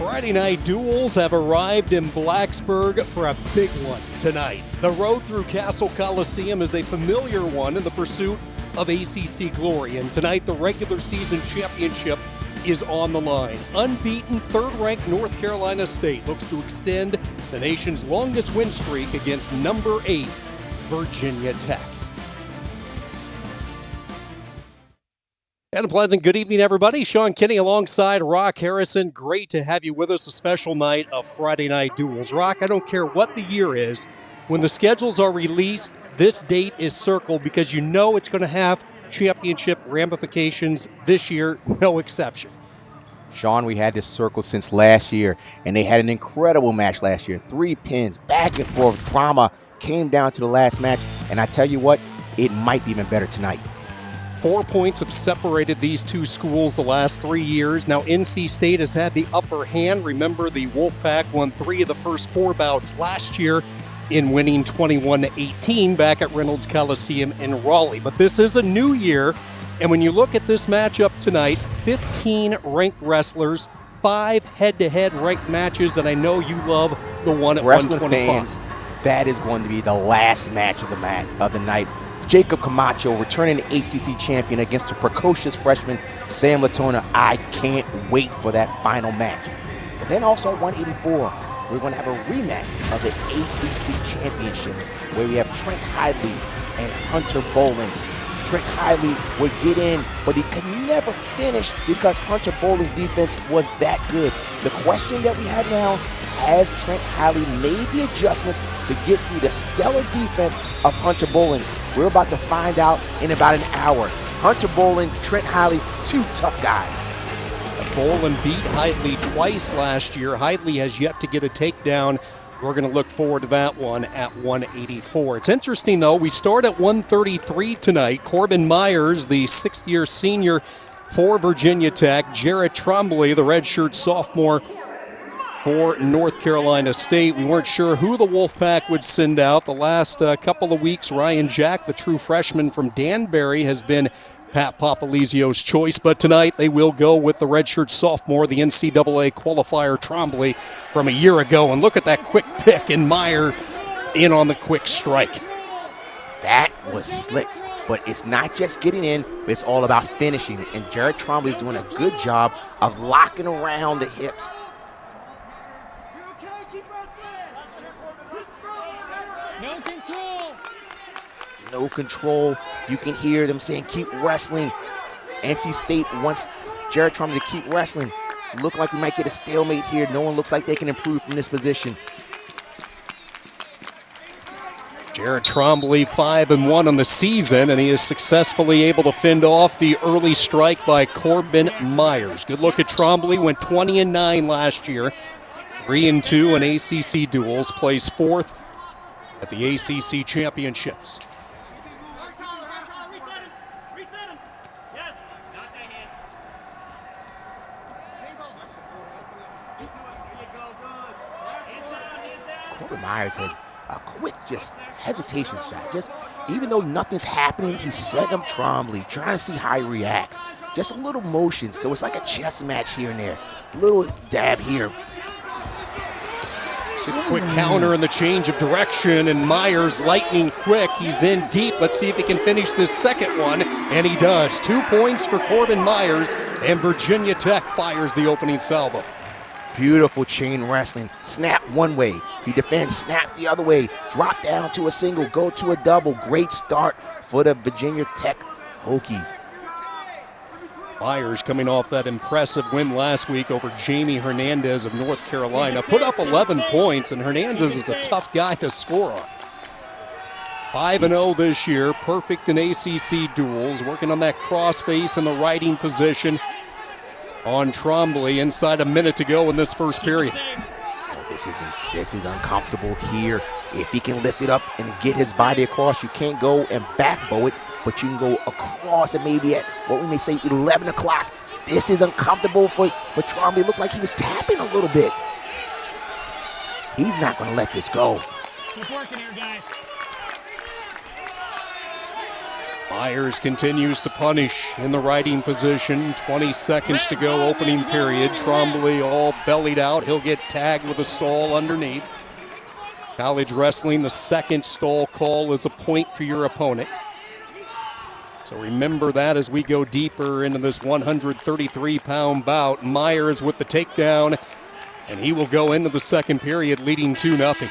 Friday night duels have arrived in Blacksburg for a big one tonight. The road through Cassell Coliseum is a familiar one in the pursuit of ACC glory, and tonight the regular season championship is on the line. Unbeaten, third-ranked North Carolina State looks to extend the nation's longest win streak against number 8 Virginia Tech. And a pleasant good evening, everybody. Sean Kinney alongside Rock Harrison. Great to have you with us. A special night of Friday night duels. Rock, I don't care what the year is. When the schedules are released, this date is circled because you know it's going to have championship ramifications this year, no exception. Sean, we had this circle since last year, and they had an incredible match last year. 3 pins, back and forth, drama, came down to the last match, and I tell you what, it might be even better tonight. 4 points have separated these two schools the last 3 years. Now, NC State has had the upper hand. Remember, the Wolfpack won 3 of the first 4 bouts last year in winning 21-18 back at Reynolds Coliseum in Raleigh. But this is a new year, and when you look at this matchup tonight, 15 ranked wrestlers, 5 head-to-head ranked matches, and I know you love the one at Wrestling 125. fans, that is going to be the last match of the night. Jacob Camacho returning the ACC champion against the precocious freshman Sam Latona. I can't wait for that final match. But then also at 184, we're going to have a rematch of the ACC championship where we have Trent Hidley and Hunter Bowling. Trent Hidley would get in, but he could never finish because Hunter Bowling's defense was that good. The question that we have now, has Trent Hidley made the adjustments to get through the stellar defense of Hunter Bowling? We're about to find out in about an hour. Hunter Bowling, Trent Hidley, 2 tough guys. Bowling beat Hidley twice last year. Hidley has yet to get a takedown. We're going to look forward to that one at 184. It's interesting, though. We start at 133 tonight. Corbin Myers, the 6th-year senior for Virginia Tech. Jarrett Trombley, the redshirt sophomore for North Carolina State. We weren't sure who the Wolfpack would send out. The last couple of weeks, Ryan Jack, the true freshman from Danbury, has been Pat Papalizio's choice. But tonight they will go with the redshirt sophomore, the NCAA qualifier Trombley from a year ago. And look at that quick pick, and Meyer in on the quick strike. That was slick. But it's not just getting in, it's all about finishing. And Jarrett Trombley is doing a good job of locking around the hips. No control. You can hear them saying, keep wrestling. NC State wants Jarrett Trombley to keep wrestling. Look like we might get a stalemate here. No one looks like they can improve from this position. Jarrett Trombley 5-1 on the season, and he is successfully able to fend off the early strike by Corbin Myers. Good look at Trombley, went 20-9 last year. 3-2 in ACC duels, plays 4th at the ACC championships. Corbin Myers has a quick hesitation shot. Even though nothing's happening, he's setting up Trombley, trying to see how he reacts. Just a little motion, so it's like a chess match here and there. A little dab here. See the quick counter and the change of direction, and Myers lightning quick. He's in deep. Let's see if he can finish this second one, and he does. 2 points for Corbin Myers, and Virginia Tech fires the opening salvo. Beautiful chain wrestling. Snap one way. He defends, snap the other way. Drop down to a single, go to a double. Great start for the Virginia Tech Hokies. Myers coming off that impressive win last week over Jamie Hernandez of North Carolina. Put up 11 points, and Hernandez is a tough guy to score on. 5-0 this year, perfect in ACC duels, working on that crossface in the riding position on Trombley inside a minute to go in this first period. This is uncomfortable here. If he can lift it up and get his body across, you can't go and back bow it, but you can go across it maybe at what we may say 11 o'clock. This is uncomfortable for Trombley. It looked like he was tapping a little bit. He's not going to let this go. Keep working here, guys. Myers continues to punish in the riding position. 20 seconds to go, opening period. Trombley all bellied out. He'll get tagged with a stall underneath. College wrestling, the second stall call is a point for your opponent. So remember that as we go deeper into this 133-pound bout. Myers with the takedown, and he will go into the second period leading 2-0.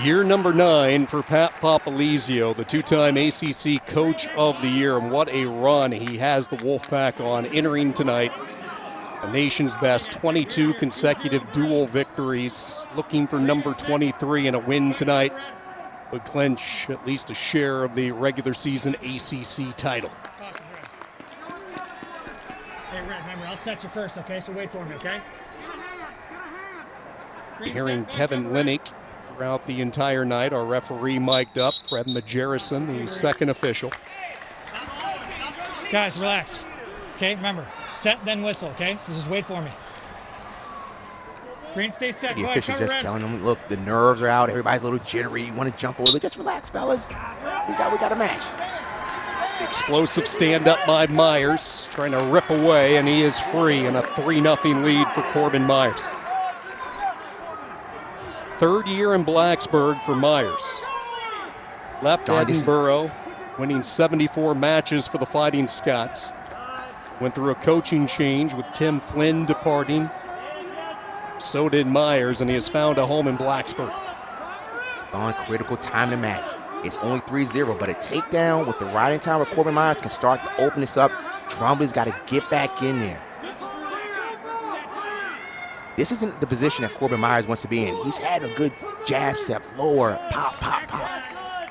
Year number 9 for Pat Popolizio, the two-time ACC Coach of the Year, and what a run he has the Wolfpack on, entering tonight. The nation's best, 22 consecutive dual victories, looking for number 23, and a win tonight would clinch at least a share of the regular season ACC title. Hey, Red, remember, I'll set you first, okay? So wait for me, okay? Hearing Kevin Linick throughout the entire night. Our referee mic'd up, Fred Majerison, the second official. Guys, relax. Okay, remember, set then whistle, okay? So just wait for me. Green, stay set. The official's just telling them, look, the nerves are out, everybody's a little jittery, you want to jump a little bit, just relax, fellas. We got a match. Explosive stand-up by Myers, trying to rip away, and he is free, and a 3-0 lead for Corbin Myers. Third year in Blacksburg for Myers. Left Edinburgh, winning 74 matches for the Fighting Scots. Went through a coaching change with Tim Flynn departing. So did Myers, and he has found a home in Blacksburg. On critical time to match. It's only 3-0, but a takedown with the riding time where Corbin Myers can start to open this up. Trombley's got to get back in there. This isn't the position that Corbin Myers wants to be in. He's had a good jab step, lower, pop, pop, pop.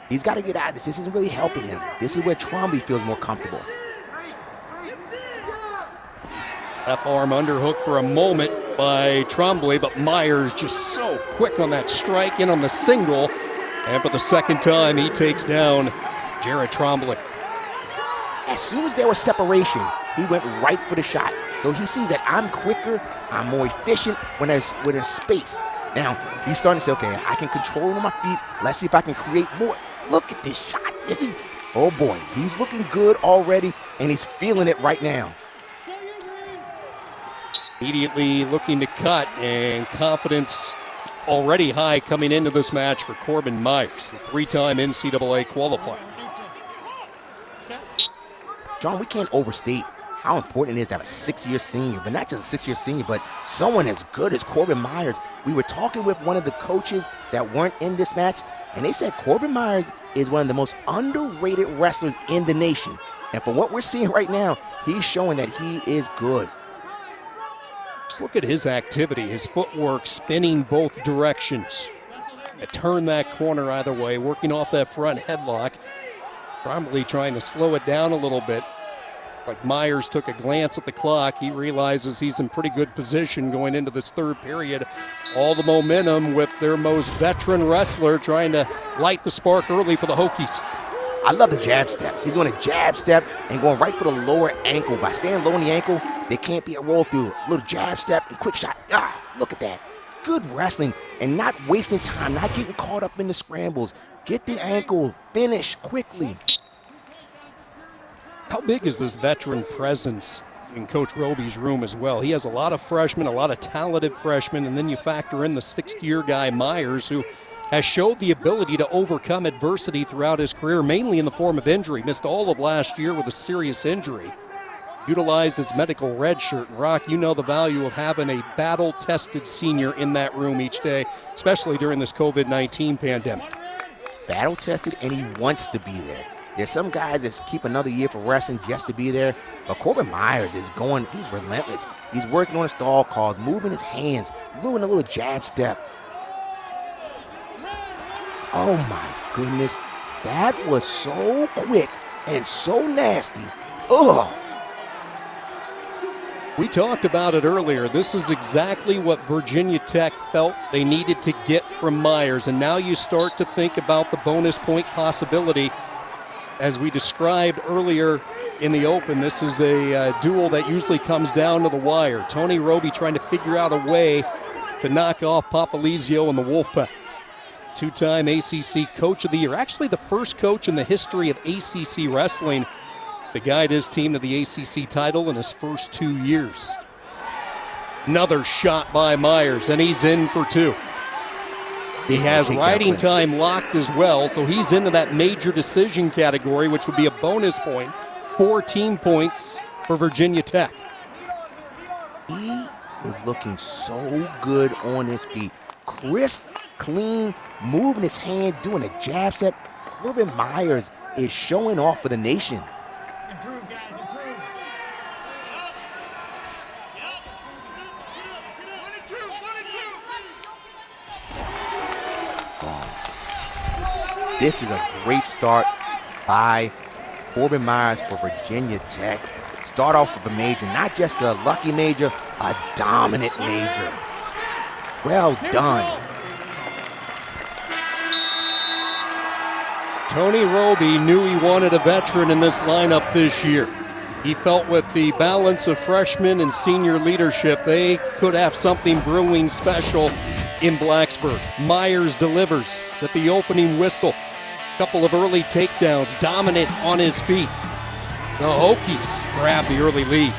He's got to get out of this. This isn't really helping him. This is where Trombley feels more comfortable. Left arm underhook for a moment by Trombley, but Myers just so quick on that strike, in on the single. And for the second time, he takes down Jared Trombley. As soon as there was separation, he went right for the shot. So he sees that I'm quicker, I'm more efficient when there's space. Now, he's starting to say, okay, I can control on my feet. Let's see if I can create more. Look at this shot. This is, oh boy, he's looking good already, and he's feeling it right now. Immediately looking to cut, and confidence already high coming into this match for Corbin Myers, the three-time NCAA qualifier. John, we can't overstate how important it is to have a 6-year senior, but not just a 6-year senior, but someone as good as Corbin Myers. We were talking with one of the coaches that weren't in this match, and they said Corbin Myers is one of the most underrated wrestlers in the nation. And for what we're seeing right now, he's showing that he is good. Just look at his activity, his footwork spinning both directions. Turn that corner either way, working off that front headlock. Probably trying to slow it down a little bit. Like Myers took a glance at the clock. He realizes he's in pretty good position going into this third period. All the momentum with their most veteran wrestler trying to light the spark early for the Hokies. I love the jab step. He's doing a jab step and going right for the lower ankle. By staying low on the ankle, there can't be a roll through. A little jab step and quick shot. Look at that. Good wrestling and not wasting time, not getting caught up in the scrambles. Get the ankle, finish quickly. How big is this veteran presence in Coach Roby's room as well? He has a lot of freshmen, a lot of talented freshmen, and then you factor in the sixth-year guy, Myers, who has showed the ability to overcome adversity throughout his career, mainly in the form of injury. Missed all of last year with a serious injury. Utilized his medical red shirt. And Rock, you know the value of having a battle-tested senior in that room each day, especially during this COVID-19 pandemic. Battle-tested, and he wants to be there. There's some guys that keep another year for wrestling just to be there, but Corbin Myers is going, he's relentless. He's working on his stall calls, moving his hands, doing a little jab step. Oh my goodness, that was so quick and so nasty. Ugh. We talked about it earlier. This is exactly what Virginia Tech felt they needed to get from Myers, and now you start to think about the bonus point possibility. As we described earlier in the open, this is a duel that usually comes down to the wire. Tony Roby trying to figure out a way to knock off Popolizio and the Wolfpack. two-time ACC Coach of the Year. Actually, the first coach in the history of ACC wrestling to guide his team to the ACC title in his first 2 years. Another shot by Myers, and he's in for 2. He has riding time locked as well, so he's into that major decision category, which would be a bonus point. 4 team points for Virginia Tech. He is looking so good on his feet. Crisp, clean, moving his hand, doing a jab step. Corbin Myers is showing off for the nation. Improve, guys, improve. This is a great start by Corbin Myers for Virginia Tech. Start off with a major, not just a lucky major, a dominant major. Well done. Tony Roby knew he wanted a veteran in this lineup this year. He felt with the balance of freshman and senior leadership, they could have something brewing special in Blacksburg. Myers delivers at the opening whistle. Couple of early takedowns, dominant on his feet. The Hokies grab the early lead.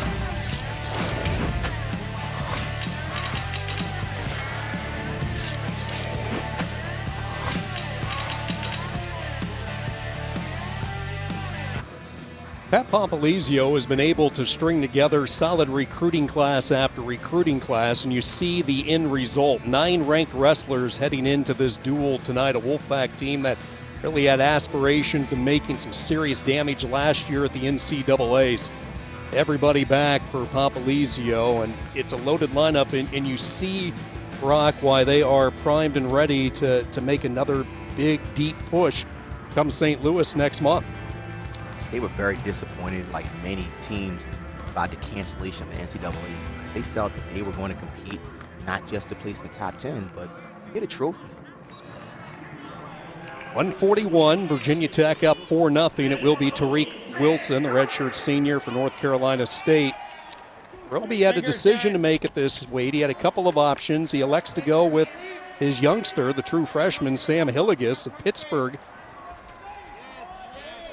Pat Pompilizio has been able to string together solid recruiting class after recruiting class, and you see the end result. 9 ranked wrestlers heading into this duel tonight, a Wolfpack team that really had aspirations of making some serious damage last year at the NCAAs. Everybody back for Pompilizio, and it's a loaded lineup, and you see, Brock, why they are primed and ready to make another big, deep push come St. Louis next month. They were very disappointed, like many teams, about the cancellation of the NCAA. They felt that they were going to compete not just to place in the top 10, but to get a trophy. 141, Virginia Tech up 4-0. It will be Tariq Wilson, the redshirt senior for North Carolina State. Roby had a decision to make at this weight. He had a couple of options. He elects to go with his youngster, the true freshman, Sam Hilligus of Pittsburgh.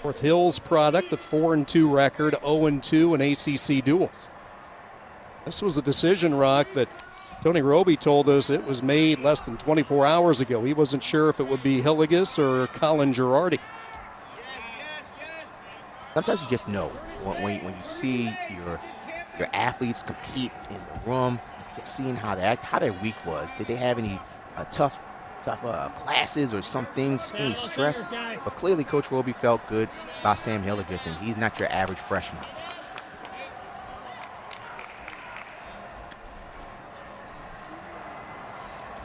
North Hills product, a 4-2 record, 0-2 in ACC duels. This was a decision, Rock, that Tony Roby told us it was made less than 24 hours ago. He wasn't sure if it would be Hilligus or Colin Girardi. Sometimes you just know when you see your athletes compete in the room, just seeing how their week was. Did they have any tough classes or some things, any stress? But clearly Coach Roby felt good about Sam Hilligus, and he's not your average freshman.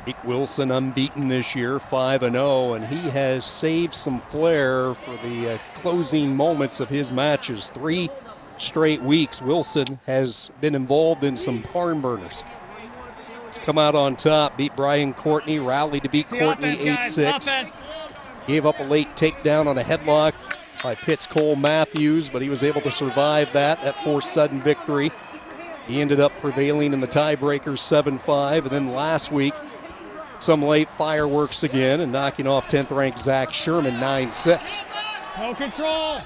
Tariq Wilson unbeaten this year, 5-0, and he has saved some flair for the closing moments of his matches. 3 straight weeks, Wilson has been involved in some barn burners. He's come out on top, beat Brian Courtney, rallied to beat Courtney 8-6. Gave up a late takedown on a headlock by Pitt's Cole Matthews, but he was able to survive that forced sudden victory. He ended up prevailing in the tiebreaker 7-5, and then last week, some late fireworks again and knocking off 10th-ranked Zach Sherman 9-6. No control.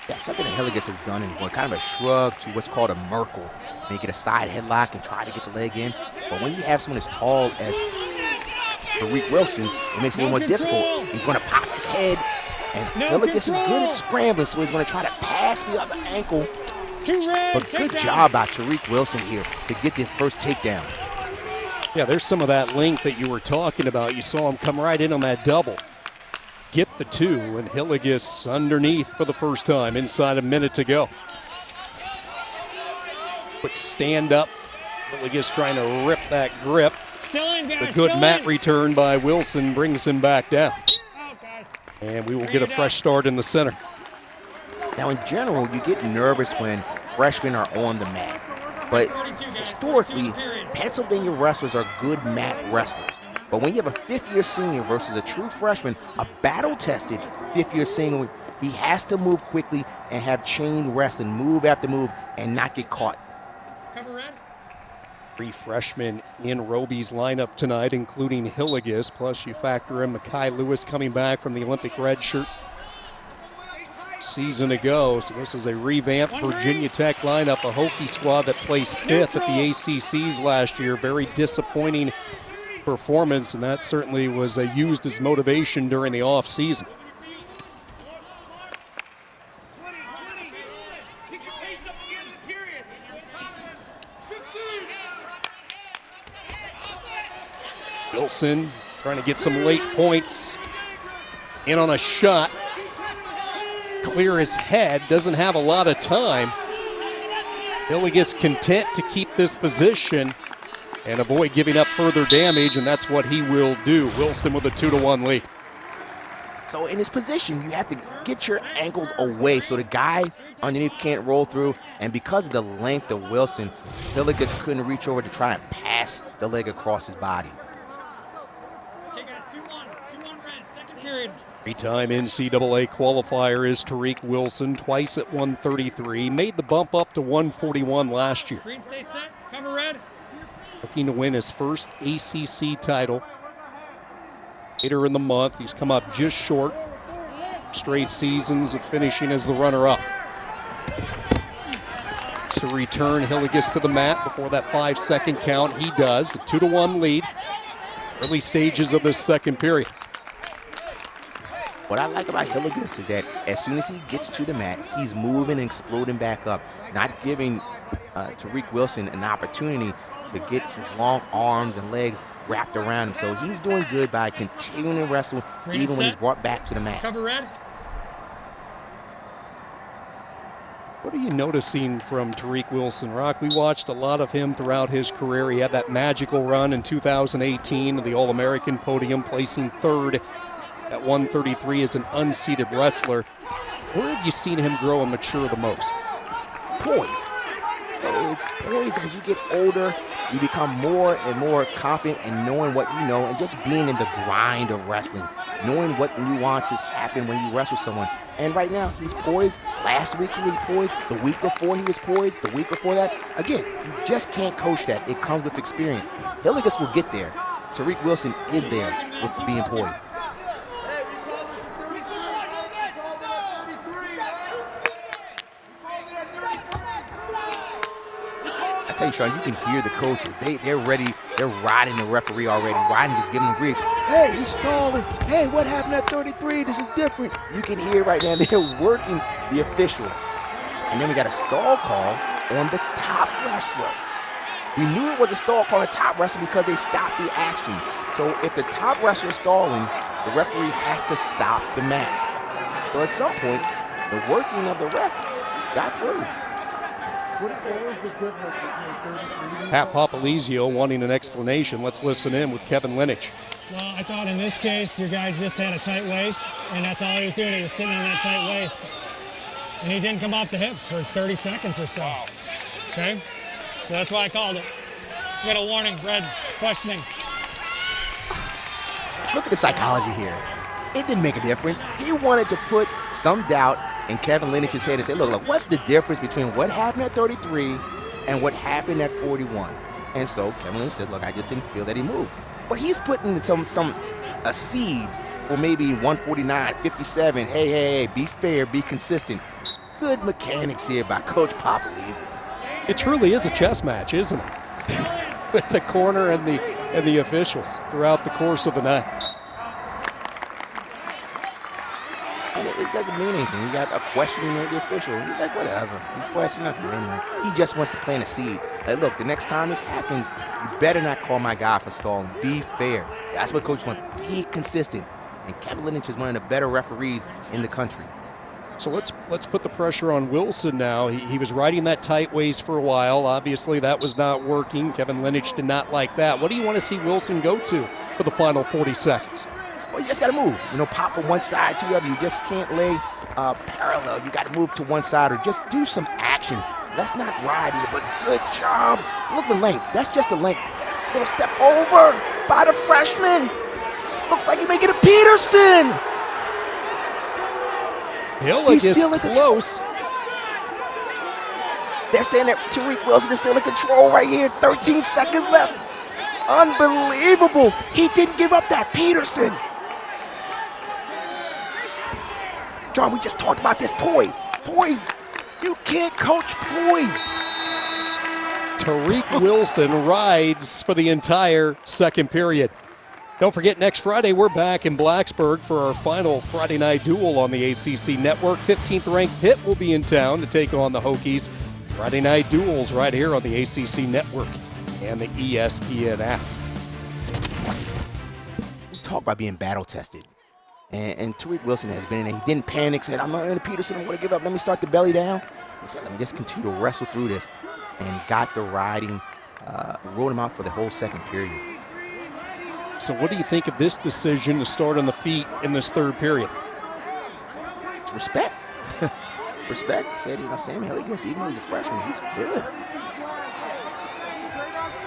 Yeah, something that Hilligus has done in kind of a shrug to what's called a Merkle. Make it a side headlock and try to get the leg in. But when you have someone as tall as Tariq Wilson, it makes it a little more difficult. He's going to pop his head, and Hilligus is good at scrambling, so he's going to try to pass the other ankle. But good job by Tariq Wilson here to get the first takedown. Yeah, there's some of that length that you were talking about. You saw him come right in on that double. Get the 2, and Hilligus underneath for the first time inside a minute to go. Quick stand up. Hilligus trying to rip that grip. The good mat return by Wilson brings him back down. And we will get a fresh start in the center. Now, in general, you get nervous when freshmen are on the mat. But historically, Pennsylvania wrestlers are good mat wrestlers. But when you have a 5th-year senior versus a true freshman, a battle-tested 5th-year senior, he has to move quickly and have chain wrestling, move after move, and not get caught. 3 freshmen in Roby's lineup tonight, including Hilligus. Plus, you factor in Mekhi Lewis coming back from the Olympic red shirt season ago. So this is a revamped Virginia Tech lineup, a Hokie squad that placed 5th at the ACCs last year. Very disappointing performance, and that certainly was used as motivation during the offseason. Wilson trying to get some late points in on a shot. Clear his head, doesn't have a lot of time. Hilligus content to keep this position and avoid giving up further damage, and that's what he will do. Wilson with a 2-1 lead. So in this position, you have to get your ankles away so the guys underneath can't roll through. And because of the length of Wilson, Hilligus couldn't reach over to try and pass the leg across his body. Okay, guys, 2-1 red, second period. 3-time NCAA qualifier is Tariq Wilson, twice at 133. Made the bump up to 141 last year. Green, stay set, cover red. Looking to win his first ACC title. Later in the month, he's come up just short. Straight seasons of finishing as the runner-up. To return Hilligus to the mat before that 5-second count. He does. A 2-1 lead. Early stages of this second period. What I like about Hilligus is that as soon as he gets to the mat, he's moving and exploding back up, not giving Tariq Wilson an opportunity to get his long arms and legs wrapped around him. So he's doing good by continuing to wrestle even when he's brought back to the mat. Cover red. What are you noticing from Tariq Wilson, Rock? We watched a lot of him throughout his career. He had that magical run in 2018, the All-American podium, placing 3rd at 133 as an unseeded wrestler. Where have you seen him grow and mature the most? Poise. It's poise. As you get older, you become more and more confident in knowing what you know and just being in the grind of wrestling, knowing what nuances happen when you wrestle someone. And right now, he's poised. Last week, he was poised. The week before, he was poised. The week before that, again, you just can't coach that. It comes with experience. Hilligus will get there. Tariq Wilson is there with being poised. I tell you, Sean, you can hear the coaches. They're ready. They're riding the referee already. Riding, just giving him grief. Hey, he's stalling. Hey, what happened at 33? This is different. You can hear right now. They're working the official. And then we got a stall call on the top wrestler. We knew it was a stall call on the top wrestler because they stopped the action. So if the top wrestler is stalling, the referee has to stop the match. So at some point, the working of the ref got through. Pat Papalizio wanting an explanation. Let's listen in with Kevin Linich. Well, I thought in this case, your guy just had a tight waist, and that's all he was doing. He was sitting in that tight waist. And he didn't come off the hips for 30 seconds or so. Okay? So that's why I called it. We got a warning, red, questioning. Look at the psychology here. It didn't make a difference. He wanted to put some doubt in Kevin Linich's head and say, look, what's the difference between what happened at 33 and what happened at 41? And so Kevin Linich said, look, I just didn't feel that he moved. But he's putting some seeds for maybe 149, 57. Hey, be fair, be consistent. Good mechanics here by Coach Papalizio. It truly is a chess match, isn't it? It's a corner and the officials throughout the course of the night. And it doesn't mean anything. You got a questioning of the official. He's like, whatever. You question nothing anyway. He just wants to plant a seed. Like, look, the next time this happens, you better not call my guy for stalling. Be fair. That's what coach wants. Be consistent. And Kevin Linich is one of the better referees in the country. So let's put the pressure on Wilson now. He was riding that tight waist for a while. Obviously, that was not working. Kevin Linich did not like that. What do you want to see Wilson go to for the final 40 seconds? Well, you just got to move. Pop from one side to the other. You just can't lay parallel. You got to move to one side or just do some action. Let's not ride here, but good job. Look at the length. That's just a length. Little step over by the freshman. Looks like you make it a Peterson. Hilligus is close. They're saying that Tariq Wilson is still in control right here. 13 seconds left. Unbelievable. He didn't give up that. Peterson. John, we just talked about this poise. Poise. You can't coach poise. Tariq Wilson rides for the entire second period. Don't forget, next Friday, we're back in Blacksburg for our final Friday night duel on the ACC Network. 15th ranked Pitt will be in town to take on the Hokies. Friday night duels right here on the ACC Network and the ESPN app. We talk about being battle tested. And Tariq Wilson has been in there. He didn't panic, said, I'm not in Peterson, I'm going to give up. Let me start the belly down. He said, let me just continue to wrestle through this. And got the riding, rode him out for the whole second period. So what do you think of this decision to start on the feet in this third period? It's respect. Respect. He said, Sam Hilligus, even though he's a freshman, he's good.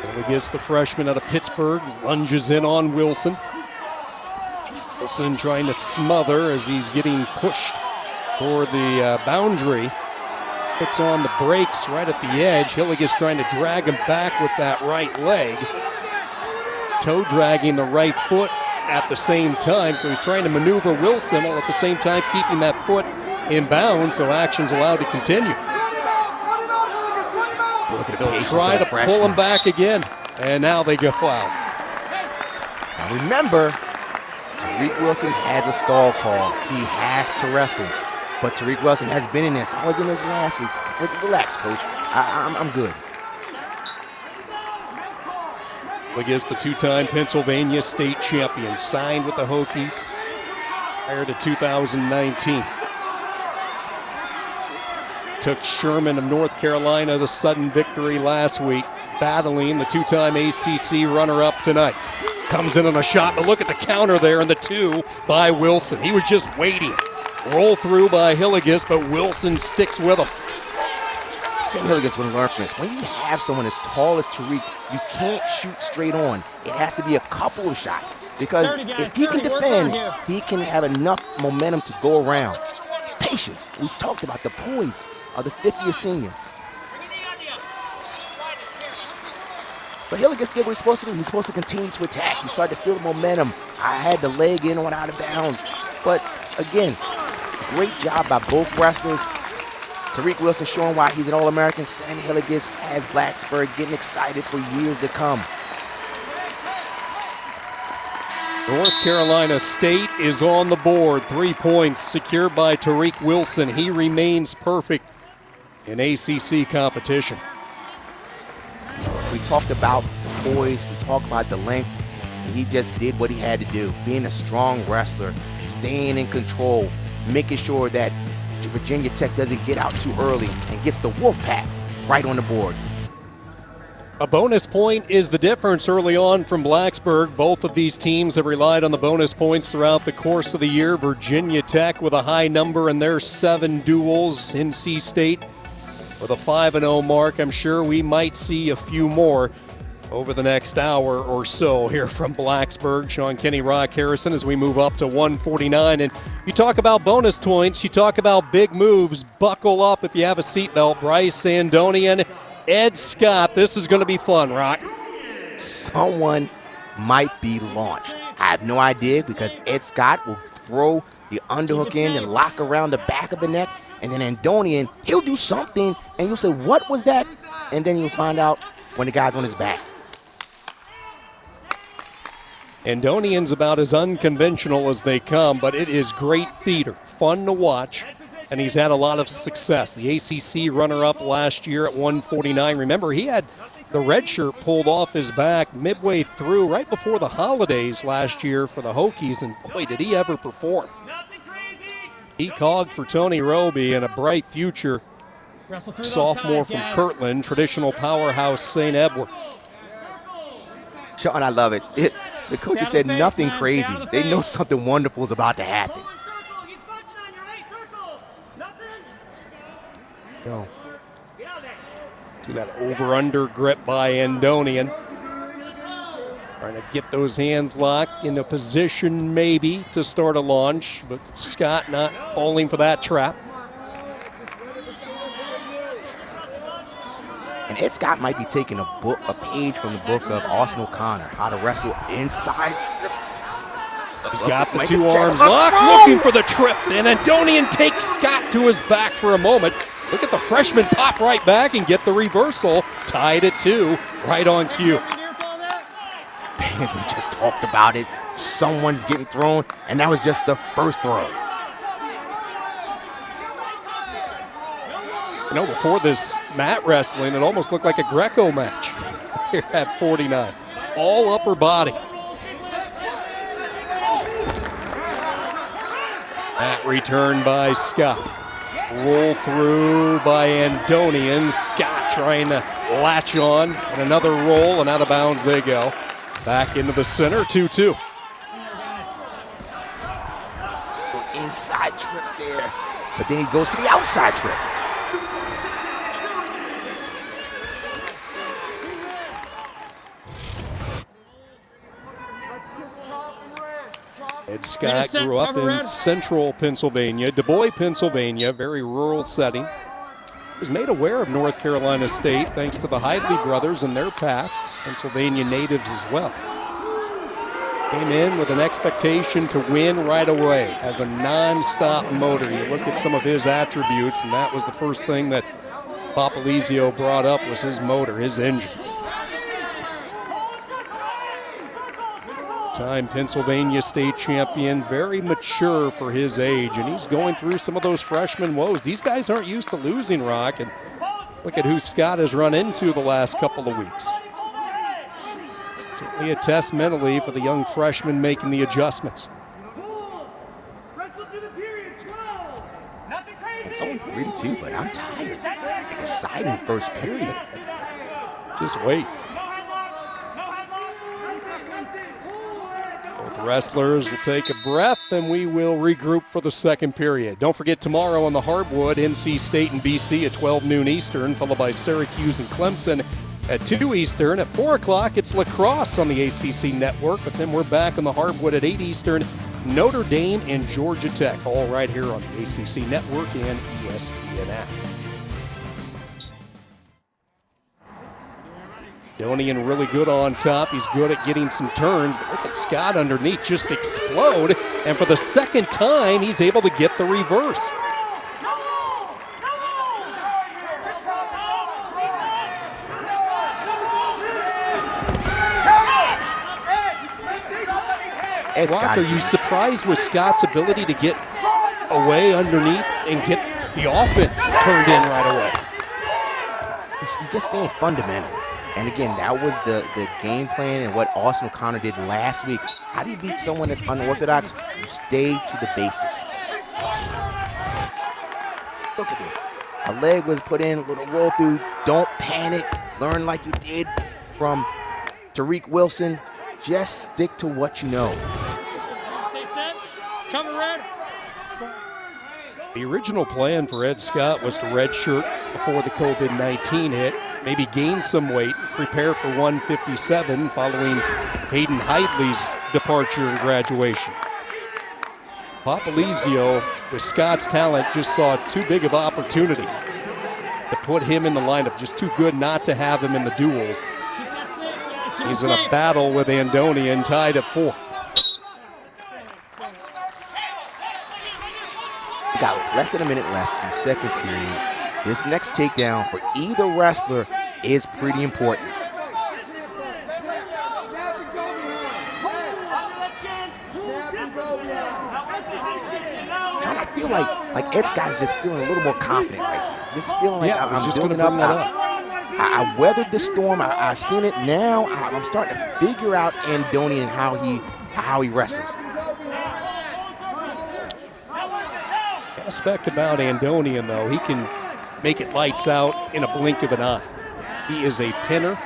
Hilligus, the freshman out of Pittsburgh, lunges in on Wilson. Wilson trying to smother as he's getting pushed toward the boundary. Puts on the brakes right at the edge. Hilligus trying to drag him back with that right leg. Toe dragging the right foot at the same time. So he's trying to maneuver Wilson while at the same time keeping that foot in bounds, so action's allowed to continue. They'll try to pull him back again. And now they go out. Now remember, Tariq Wilson has a stall call. He has to wrestle. But Tariq Wilson has been in this. I was in this last week. Relax, coach. I'm good. Against the two-time Pennsylvania state champion, signed with the Hokies prior to 2019. Took Sherman of North Carolina to sudden victory last week, battling the two-time ACC runner-up tonight. Comes in on a shot, but look at the counter there and the two by Wilson. He was just waiting. Roll through by Hilligus, but Wilson sticks with him. Sam Hilligus going to learn from this. When you have someone as tall as Tariq, you can't shoot straight on. It has to be a couple of shots. Because if he can defend, he can have enough momentum to go around. Patience. We talked about the poise of the fifth-year senior. But Hilligus did what he's supposed to do. He's supposed to continue to attack. He started to feel the momentum. I had the leg in on out of bounds. But again, great job by both wrestlers. Tariq Wilson showing why he's an All-American. Sam Hilligus has Blacksburg getting excited for years to come. North Carolina State is on the board. 3 points secured by Tariq Wilson. He remains perfect in ACC competition. We talked about the poise. We talked about the length. And he just did what he had to do. Being a strong wrestler, staying in control, making sure that Virginia Tech doesn't get out too early and gets the Wolfpack right on the board. A bonus point is the difference early on from Blacksburg. Both of these teams have relied on the bonus points throughout the course of the year. Virginia Tech with a high number in their 7 duels. NC State with a 5-0 mark. I'm sure we might see a few more over the next hour or so here from Blacksburg. Sean Kenny, Rock Harrison, as we move up to 149. And you talk about bonus points, you talk about big moves. Buckle up if you have a seatbelt. Bryce Sandonian, Ed Scott. This is going to be fun, Rock. Someone might be launched. I have no idea, because Ed Scott will throw the underhook in and lock around the back of the neck. And then Andonian, he'll do something, and you'll say, what was that? And then you'll find out when the guy's on his back. Andonian's about as unconventional as they come, but it is great theater, fun to watch, and he's had a lot of success. The ACC runner-up last year at 149. Remember, he had the red shirt pulled off his back midway through, right before the holidays last year for the Hokies, and boy, did he ever perform. He called for Tony Roby and a bright future sophomore from Kirtland, traditional powerhouse St. Edward. Sean, I love it. The coaches said nothing crazy. They know something wonderful is about to happen. Yo. See that over-under grip by Andonian. Trying to get those hands locked in a position maybe to start a launch, but Scott not falling for that trap. And Ed Scott might be taking a page from the book of Austin O'Connor, how to wrestle inside trip. He's got the two arms locked, looking for the trip, and Andonian takes Scott to his back for a moment. Look at the freshman pop right back and get the reversal. Tied at 2, right on cue. Man, we just talked about it. Someone's getting thrown, and that was just the first throw. You know, before this mat wrestling, it almost looked like a Greco match here at 49. All upper body. That return by Scott. Roll through by Andonian. Scott trying to latch on, and another roll, and out of bounds they go. Back into the center, 2-2. Inside trip there, but then he goes to the outside trip. Ed Scott grew up in central Pennsylvania, Du Bois, Pennsylvania, very rural setting. Was made aware of North Carolina State thanks to the Hidley brothers and their path, Pennsylvania natives as well. Came in with an expectation to win right away, has a non-stop motor. You look at some of his attributes, and that was the first thing that Papalizio brought up was his motor, his engine. Time Pennsylvania State champion, very mature for his age, and he's going through some of those freshman woes. These guys aren't used to losing, Rock, and look at who Scott has run into the last couple of weeks. Certainly a test mentally for the young freshman making the adjustments. It's only 3-2, but I'm tired. Exciting first period. Just wait. Both wrestlers will take a breath, and we will regroup for the second period. Don't forget, tomorrow on the hardwood, NC State and BC at 12 noon Eastern, followed by Syracuse and Clemson at 2 Eastern. At 4 o'clock, it's lacrosse on the ACC network, but then we're back on the hardwood at 8 Eastern, Notre Dame and Georgia Tech, all right here on the ACC network and ESPN app. Andonian really good on top. He's good at getting some turns, but look at Scott underneath just explode, and for the second time, he's able to get the reverse. Rock, are you surprised with Scott's ability to get away underneath and get the offense turned in right away? He's just staying fundamental. And again, that was the game plan and what Austin O'Connor did last week. How do you beat someone that's unorthodox? You stay to the basics. Look at this. A leg was put in, a little roll through. Don't panic. Learn like you did from Tariq Wilson. Just stick to what you know. Stay set. Cover red. The original plan for Ed Scott was to redshirt before the COVID-19 hit, maybe gain some weight, prepare for 157 following Hayden Hidley's departure and graduation. Papalizio, with Scott's talent, just saw too big of opportunity to put him in the lineup, just too good not to have him in the duels. He's in a battle with Andonian, tied at 4. We got less than a minute left in the second period. This next takedown for either wrestler is pretty important. John, I feel like Ed Scott is just feeling a little more confident right here. Just feeling like I'm just building going to bring up. that up. I weathered the storm. I've seen it now. I'm starting to figure out Andonian and how he wrestles. Aspect about Andonian, though, he can make it lights out in a blink of an eye. He is a pinner,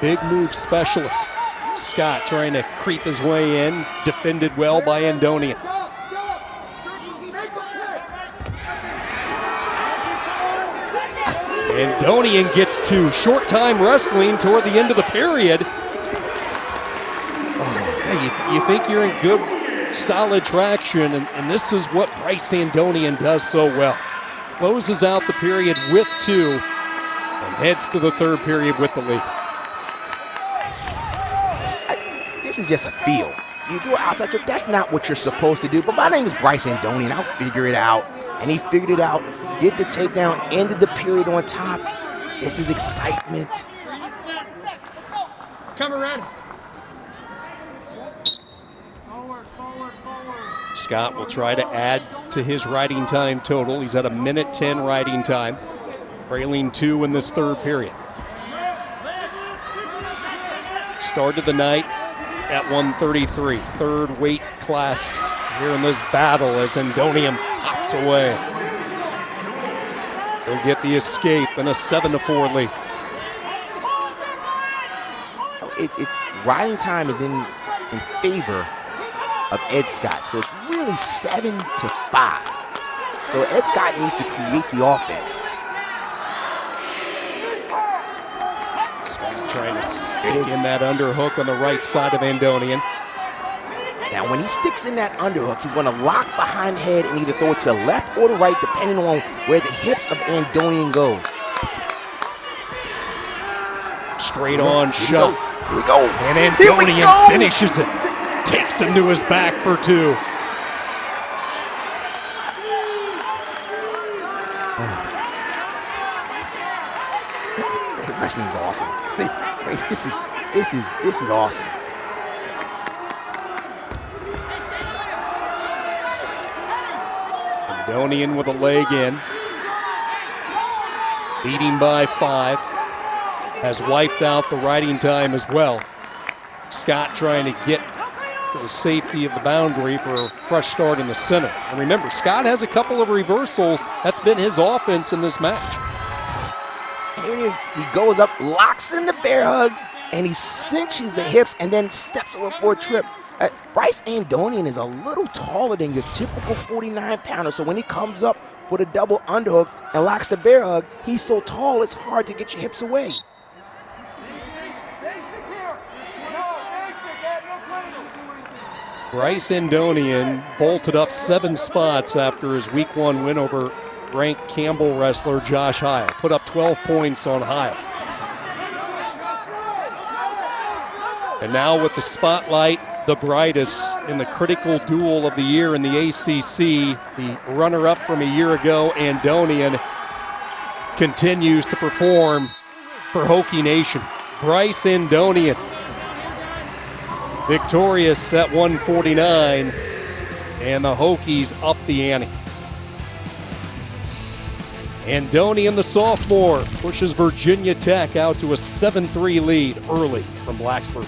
big move specialist. Scott trying to creep his way in, defended well by Andonian. Andonian gets to short time wrestling toward the end of the period. Oh, you think you're in good, solid traction, and this is what Bryce Andonian does so well. Closes out the period with 2. and heads to the third period with the lead. This is just a feel. You do an outside trick, that's not what you're supposed to do. But my name is Bryce Andonian. I'll figure it out. And he figured it out. Get the takedown, ended the period on top. This is excitement. Cover red. Scott will try to add to his riding time total. He's at a minute 10 riding time, trailing 2 in this third period. Started the night at 133, third weight class here in this battle as Andonian pops away. He'll get the escape and a 7-4 lead. It's riding time is in favor of Ed Scott, so it's really 7-5. So Ed Scott needs to create the offense. Scott trying to stick in that underhook on the right side of Andonian. Now, when he sticks in that underhook, he's going to lock behind the head and either throw it to the left or the right, depending on where the hips of Andonian goes. Straight on shot. Here we go. And Andonian finishes it. Takes him to his back for 2. Wrestling is awesome. This is awesome. Andonian with a leg in. Leading by 5. Has wiped out the riding time as well. Scott trying to get to the safety of the boundary for a fresh start in the center. And remember, Scott has a couple of reversals. That's been his offense in this match. Here it is. He goes up, locks in the bear hug, and he cinches the hips and then steps over for a trip. Bryce Andonian is a little taller than your typical 49-pounder, so when he comes up for the double underhooks and locks the bear hug, he's so tall it's hard to get your hips away. Bryce Andonian bolted up 7 spots after his week 1 win over ranked Campbell wrestler Josh Heil. Put up 12 points on Heil. And now with the spotlight, the brightest in the critical duel of the year in the ACC, the runner-up from a year ago, Andonian, continues to perform for Hokie Nation. Bryce Andonian, victorious at 149, and the Hokies up the ante. Andonian, the sophomore, pushes Virginia Tech out to a 7-3 lead early from Blacksburg.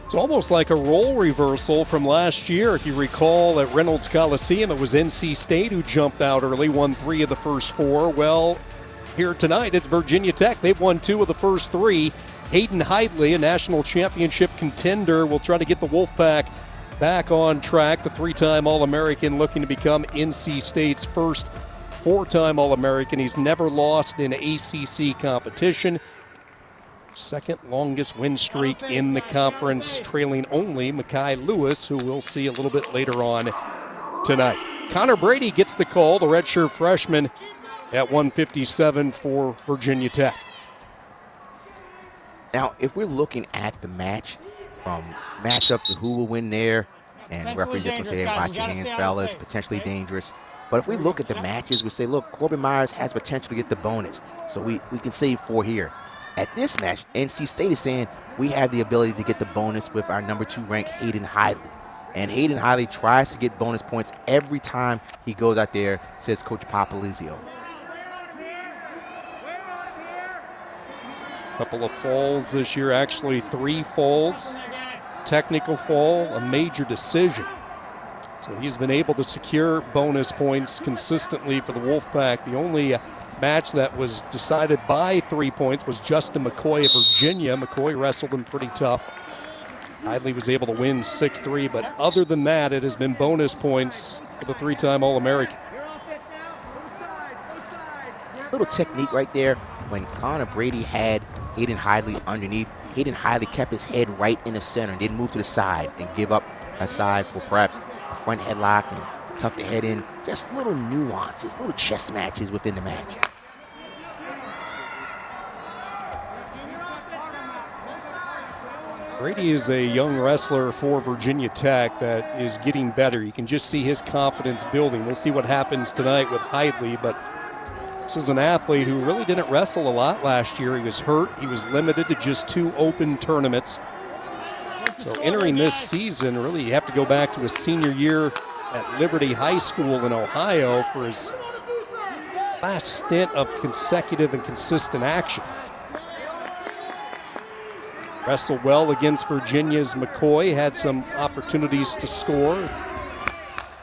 It's almost like a role reversal from last year. If you recall, at Reynolds Coliseum, it was NC State who jumped out early, won 3 of the first 4. Well, here tonight, it's Virginia Tech. They've won 2 of the first 3. Hayden Hidley, a national championship contender, will try to get the Wolfpack back on track. The 3-time All-American looking to become NC State's first 4-time All-American. He's never lost in ACC competition. Second longest win streak in the conference, trailing only Mekhi Lewis, who we'll see a little bit later on tonight. Connor Brady gets the call, the redshirt freshman, at 157 for Virginia Tech. Now, if we're looking at the match, from matchup to who will win there, and referee just will say, watch your hands, fellas, potentially dangerous. But if we look at the matches, we say, look, Corbin Myers has potential to get the bonus. So we can save 4 here. At this match, NC State is saying we have the ability to get the bonus with our number 2 ranked Hayden Hidley. And Hayden Hidley tries to get bonus points every time he goes out there, says Coach Papalizio. Couple of falls this year, actually 3 falls. Technical fall, a major decision. So he's been able to secure bonus points consistently for the Wolfpack. The only match that was decided by 3 points was Justin McCoy of Virginia. McCoy wrestled him pretty tough. Hidley was able to win 6-3, but other than that, it has been bonus points for the 3-time All-American. Little technique right there. When Connor Brady had Hayden Hidley underneath, Hayden Hidley kept his head right in the center and didn't move to the side and give up a side for perhaps a front headlock and tuck the head in. Just little nuances, little chess matches within the match. Brady is a young wrestler for Virginia Tech that is getting better. You can just see his confidence building. We'll see what happens tonight with Hidley, but this is an athlete who really didn't wrestle a lot last year. He was hurt. He was limited to just 2 open tournaments. So entering this season, really you have to go back to his senior year at Liberty High School in Ohio for his last stint of consecutive and consistent action. Wrestled well against Virginia's McCoy, had some opportunities to score.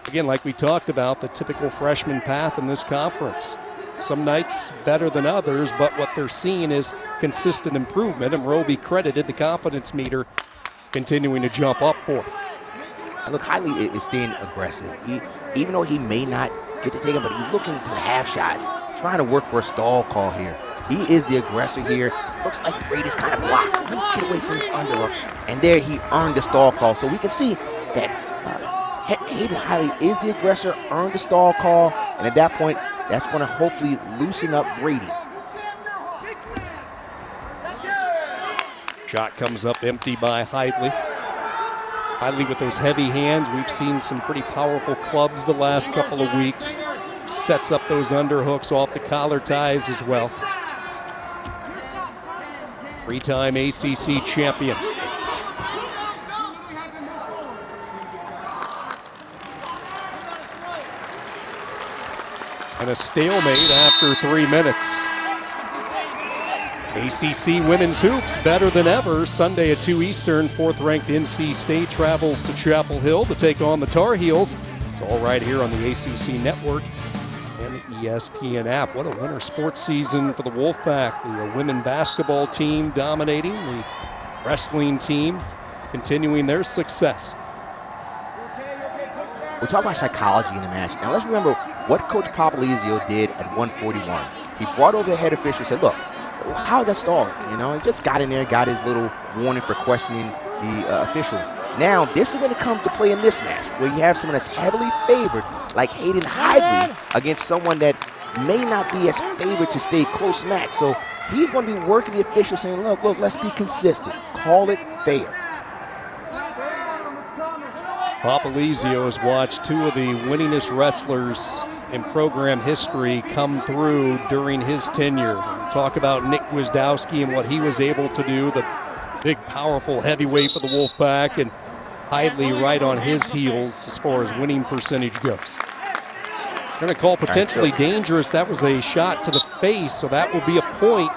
Again, like we talked about, the typical freshman path in this conference. Some nights better than others, but what they're seeing is consistent improvement, and Roby credited the confidence meter continuing to jump up for him. Look, Hidley is staying aggressive. Even though he may not get to take him, but he's looking to the half shots, trying to work for a stall call here. He is the aggressor here. Looks like Brady's kind of blocked. Let me get away from this underhook. And there he earned the stall call. So we can see that Hayden Hidley is the aggressor, earned the stall call, and at that point, that's going to hopefully loosen up Brady. Shot comes up empty by Hidley. Hidley with those heavy hands. We've seen some pretty powerful clubs the last couple of weeks. Sets up those underhooks off the collar ties as well. 3-time ACC champion. And a stalemate after 3 minutes. ACC women's hoops better than ever. Sunday at 2 Eastern, 4th-ranked NC State travels to Chapel Hill to take on the Tar Heels. It's all right here on the ACC Network and the ESPN app. What a winter sports season for the Wolfpack. The women basketball team dominating, the wrestling team continuing their success. We'll talk about psychology in the match. Now let's remember what Coach Popolizio did at 141. He brought over the head official and said, look, how's that stalling? You know, he just got in there, got his little warning for questioning the official. Now, this is when it comes to play in this match, where you have someone that's heavily favored, like Hayden Hidley, against someone that may not be as favored to stay close match. So he's going to be working the official saying, look, let's be consistent. Call it fair. Popolizio has watched 2 of the winningest wrestlers in program history come through during his tenure. We talk about Nick Gwizdowski and what he was able to do, the big, powerful heavyweight for the Wolfpack, and Hidley right on his heels as far as winning percentage goes. They're going to call potentially dangerous. That was a shot to the face, so that will be a point.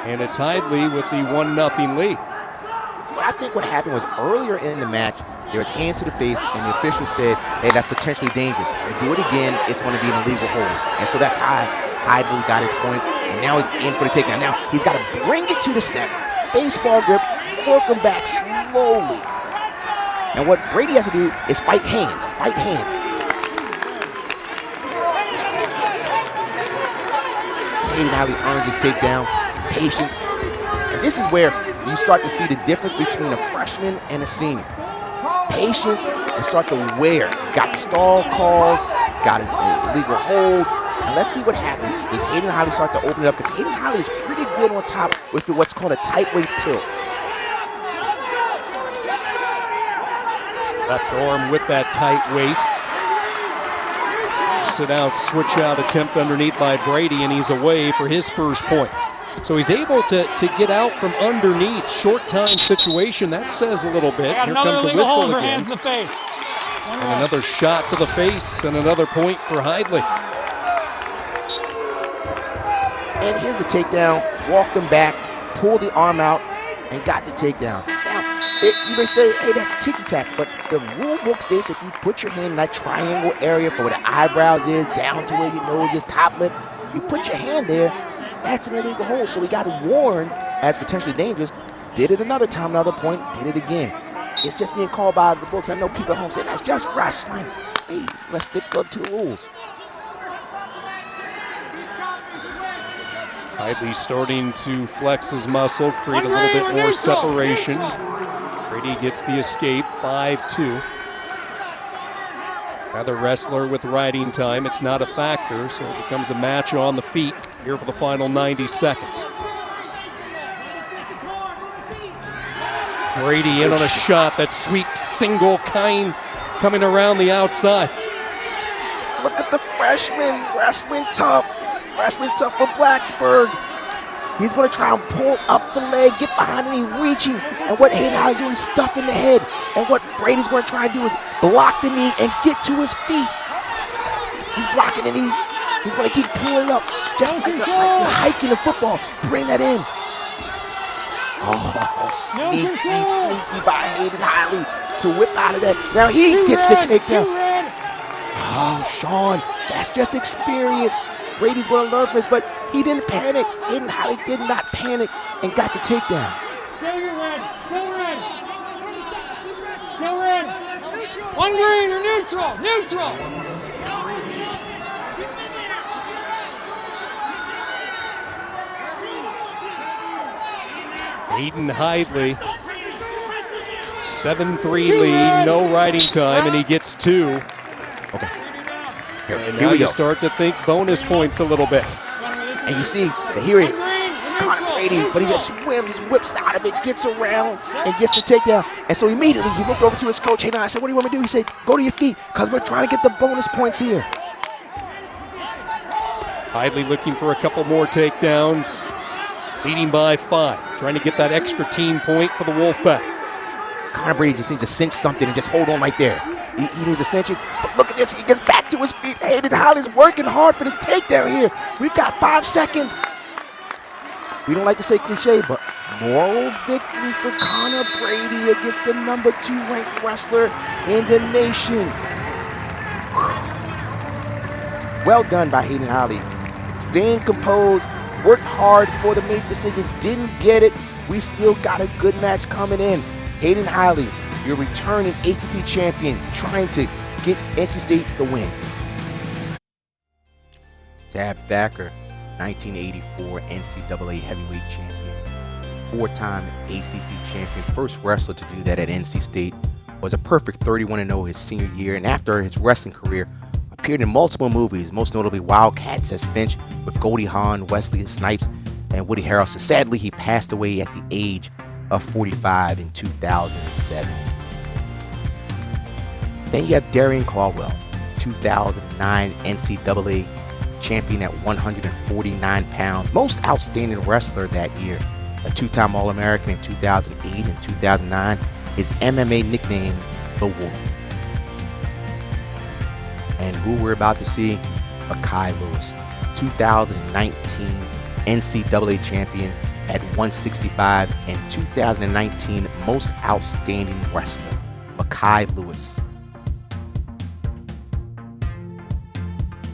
And it's Hidley with the 1-0 lead. Well, I think what happened was earlier in the match, there was hands to the face, and the official said, hey, that's potentially dangerous. You do it again, it's going to be an illegal hold. And so that's how Hidley got his points, and now he's in for the takedown. Now he's got to bring it to the center. Baseball grip, work him back slowly. And what Brady has to do is fight hands, fight hands. Hayden Hidley earns his takedown, patience. And this is where you start to see the difference between a freshman and a senior. Patience and start to wear. Got the stall calls, got an illegal hold. And let's see what happens. Does Hayden Hidley start to open it up? Because Hayden Hidley is pretty good on top with what's called a tight waist tilt. Left arm with that tight waist. Sit out, switch out attempt underneath by Brady, and he's away for his first point. So he's able to get out from underneath. Short time situation, that says a little bit. Here comes the whistle again. And another shot to the face and another point for Hidley. And here's a takedown. Walked him back, pulled the arm out, and got the takedown. Now, you may say, hey, that's ticky-tack, but the rule book states if you put your hand in that triangle area for where the eyebrows is, down to where your nose is, top lip, you put your hand there, that's an illegal hold. So we got warned as potentially dangerous. Did it another time, another point, did it again. It's just being called by the books. I know people at home say that's just wrestling. Hey, let's stick up to the rules. Hidley starting to flex his muscle, create a little bit more separation. Brady gets the escape, 5-2. Another wrestler with riding time. It's not a factor, so it becomes a match on the feet here for the final 90 seconds. Brady in on a shot, that sweet single kind coming around the outside. Look at the freshman, wrestling tough for Blacksburg. He's going to try and pull up the leg, get behind the knee, reaching. And what Hayden Howard's doing is stuffing the head. And what Brady's going to try and do is block the knee and get to his feet. He's blocking the knee. He's going to keep pulling up, just like you're hiking the football. Bring that in. Oh, sneaky by Hayden Hiley to whip out of that. Now he gets the takedown. Oh, Sean, that's just experience. Brady's going to learn from this, but he didn't panic. Hayden Hiley did not panic and got the takedown. Still red. Still red. One green or neutral. Hayden Hidley, 7-3 lead, no riding time, and he gets 2. Okay. And now you start to think bonus points a little bit. And you see, here it is. Caught Brady, but he just swims, whips out of it, gets around, and gets the takedown. And so immediately he looked over to his coach. Hey, I said, what do you want me to do? He said, go to your feet, because we're trying to get the bonus points here. Hidley looking for a couple more takedowns, leading by 5, trying to get that extra team point for the Wolfpack. Connor Brady just needs to cinch something and just hold on right there. He needs to cinch it, but look at this. He gets back to his feet. Hayden Howley's working hard for this takedown here. We've got 5 seconds. We don't like to say cliche, but moral victories for Connor Brady against the number 2 ranked wrestler in the nation. Well done by Hayden Howley. Staying composed, worked hard for the main decision, didn't get it. We still got a good match coming in. Hayden Howley, your returning ACC champion, trying to get NC State the win. Tab Thacker, 1984 NCAA heavyweight champion, 4-time ACC champion, first wrestler to do that at NC State, was a perfect 31-0 his senior year, and after his wrestling career, appeared in multiple movies, most notably Wildcats as Finch with Goldie Hawn, Wesley Snipes, and Woody Harrelson. Sadly, he passed away at the age of 45 in 2007. Then you have Darian Caldwell, 2009 NCAA champion at 149 pounds, most outstanding wrestler that year, a 2-time All-American in 2008 and 2009, his MMA nickname, The Wolf. And who we're about to see, Makai Lewis, 2019 NCAA champion at 165 and 2019 most outstanding wrestler, Makai Lewis.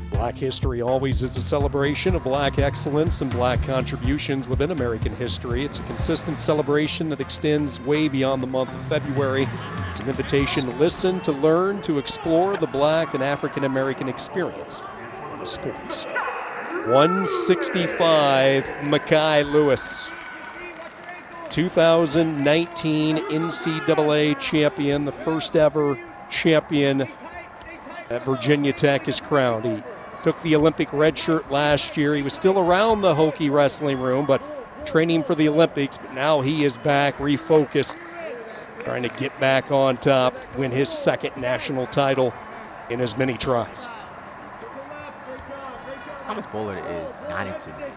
Black history always is a celebration of black excellence and black contributions within American history. It's a consistent celebration that extends way beyond the month of February. It's an invitation to listen, to learn, to explore the black and African American experience in sports. 165, Makai Lewis. 2019 NCAA champion, the first ever champion at Virginia Tech is crowned. He took the Olympic red shirt last year. He was still around the Hokie wrestling room, but training for the Olympics. But now he is back, refocused, trying to get back on top, win his 2nd national title in as many tries. Thomas Bullard is not intimidated.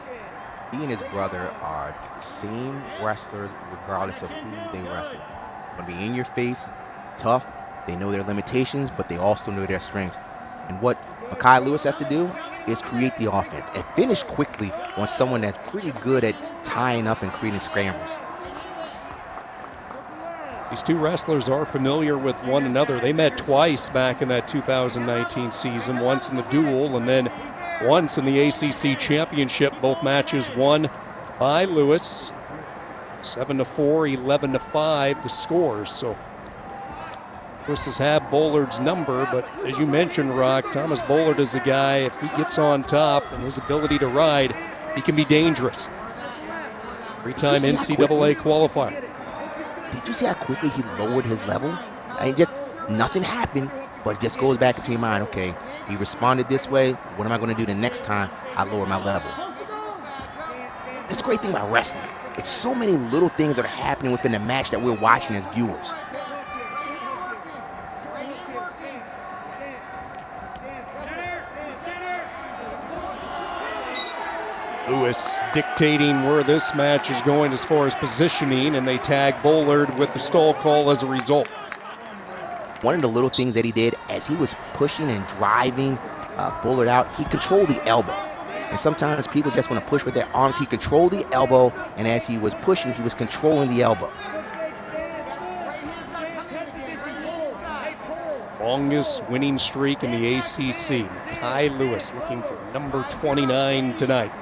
He and his brother are the same wrestlers regardless of who they wrestle. They're going to be in your face, tough. They know their limitations, but they also know their strengths. And what Makai Lewis has to do is create the offense and finish quickly on someone that's pretty good at tying up and creating scrambles. These two wrestlers are familiar with one another. They met twice back in that 2019 season, once in the duel and then once in the ACC championship. Both matches won by Lewis. 7-4, 11-5 the scores. So Lewis has had Bollard's number, but as you mentioned, Rock, Thomas Bullard is the guy, if he gets on top and his ability to ride, he can be dangerous. 3-time NCAA qualifier. Did you see how quickly he lowered his level? I mean, just nothing happened. but it just goes back into your mind, okay, he responded this way. What am I going to do the next time I lower my level? That's the great thing about wrestling. It's so many little things that are happening within the match that we're watching as viewers. Lewis dictating where this match is going as far as positioning, and they tag Bullard with the stall call as a result. One of the little things that he did as he was pushing and driving Bullard out, he controlled the elbow. And sometimes people just want to push with their arms. He controlled the elbow, and as he was pushing, he was controlling the elbow. Longest winning streak in the ACC. Mekhi Lewis looking for number 29 tonight.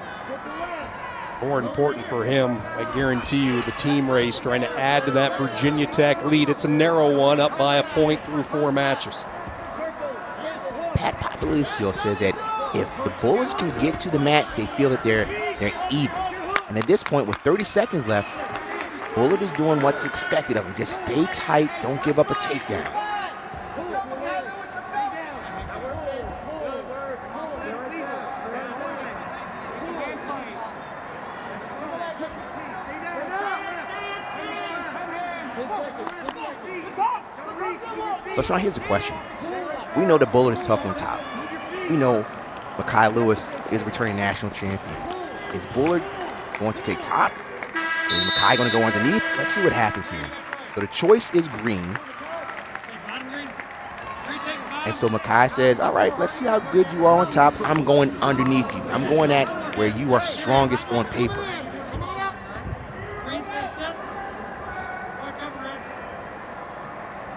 More important for him, I guarantee you, the team race, trying to add to that Virginia Tech lead. It's a narrow one, up by a point through 4 matches. Pat Papalucio says that if the Bullets can get to the mat, they feel that they're even. And at this point, with 30 seconds left, Bullard is doing what's expected of him. Just stay tight, don't give up a takedown. So, Sean, here's the question. We know the Bullard is tough on top. We know Mekhi Lewis is returning national champion. Is Bullard going to take top? Is Mekhi going to go underneath? Let's see what happens here. So the choice is green. And so Mekhi says, all right, let's see how good you are on top. I'm going underneath you. I'm going at where you are strongest on paper.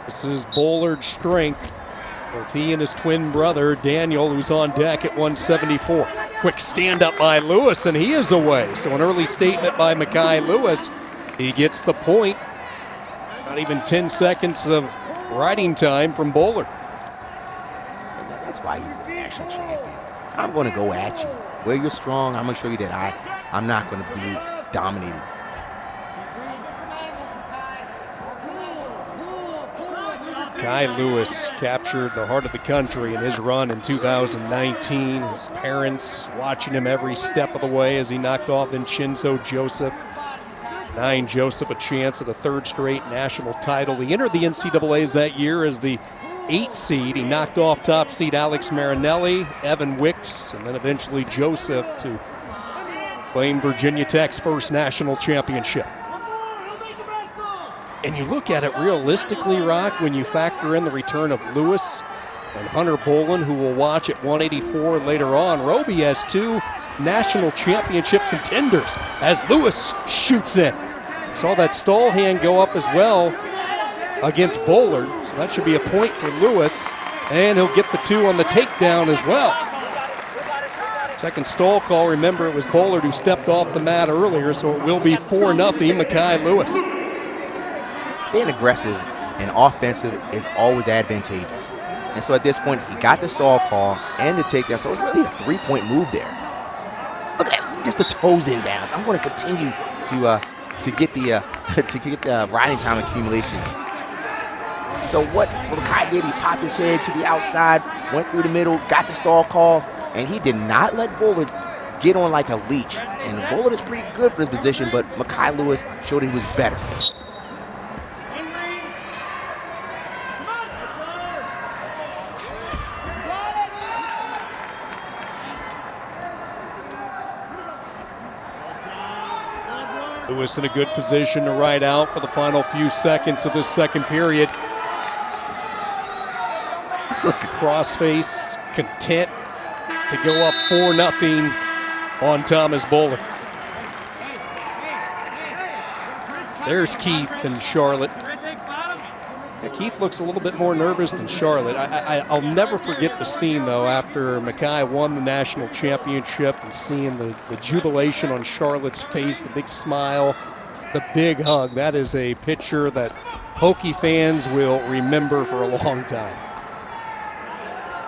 This is Bullard's strength. Both he and his twin brother, Daniel, who's on deck at 174. Quick stand up by Lewis, and he is away. So an early statement by Mekhi Lewis. He gets the point. Not even 10 seconds of riding time from Bullard. And that's why he's a national champion. I'm going to go at you. Where you're strong, I'm going to show you that I'm not going to be dominated. Mekhi Lewis captured the heart of the country in his run in 2019. His parents watching him every step of the way as he knocked off Vincenzo Joseph. Denying Joseph a chance at a 3rd straight national title. He entered the NCAAs that year as the 8th seed. He knocked off top seed Alex Marinelli, Evan Wicks, and then eventually Joseph to claim Virginia Tech's first national championship. And you look at it realistically, Rock, when you factor in the return of Lewis and Hunter Boland, who we'll watch at 184 later on. Roby has 2 national championship contenders as Lewis shoots in. Saw that stall hand go up as well against Bullard. So that should be a point for Lewis, and he'll get the 2 on the takedown as well. Second stall call, remember it was Bullard who stepped off the mat earlier, so it will be 4-0 Mekhi Lewis. Staying aggressive and offensive is always advantageous. And so at this point, he got the stall call and the takedown, so it's really a 3-point move there. Look at that, just the toes in bounds. I'm going to continue to get the riding time accumulation. So what Mekhi did, he popped his head to the outside, went through the middle, got the stall call, and he did not let Bullard get on like a leech. And Bullard is pretty good for his position, but Mekhi Lewis showed he was better. Lewis in a good position to ride out for the final few seconds of this second period. Crossface, content to go up 4-0 on Thomas Bullard. There's Keith and Charlotte. Yeah, Keith looks a little bit more nervous than Charlotte. I'll never forget the scene, though, after Mekhi won the national championship and seeing the jubilation on Charlotte's face, the big smile, the big hug. That is a picture that Hokie fans will remember for a long time.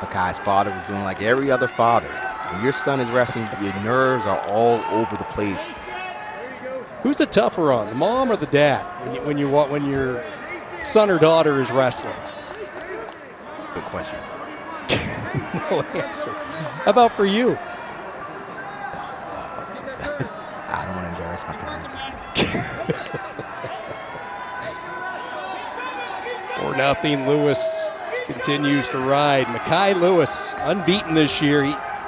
Mekhi's father was doing like every other father. When your son is wrestling, your nerves are all over the place. Who's the tougher on, the mom or the dad, when your son or daughter is wrestling? Good question. No answer. How about for you? I don't want to embarrass my parents. 4-0. Lewis continues to ride. Mekhi Lewis, unbeaten this year.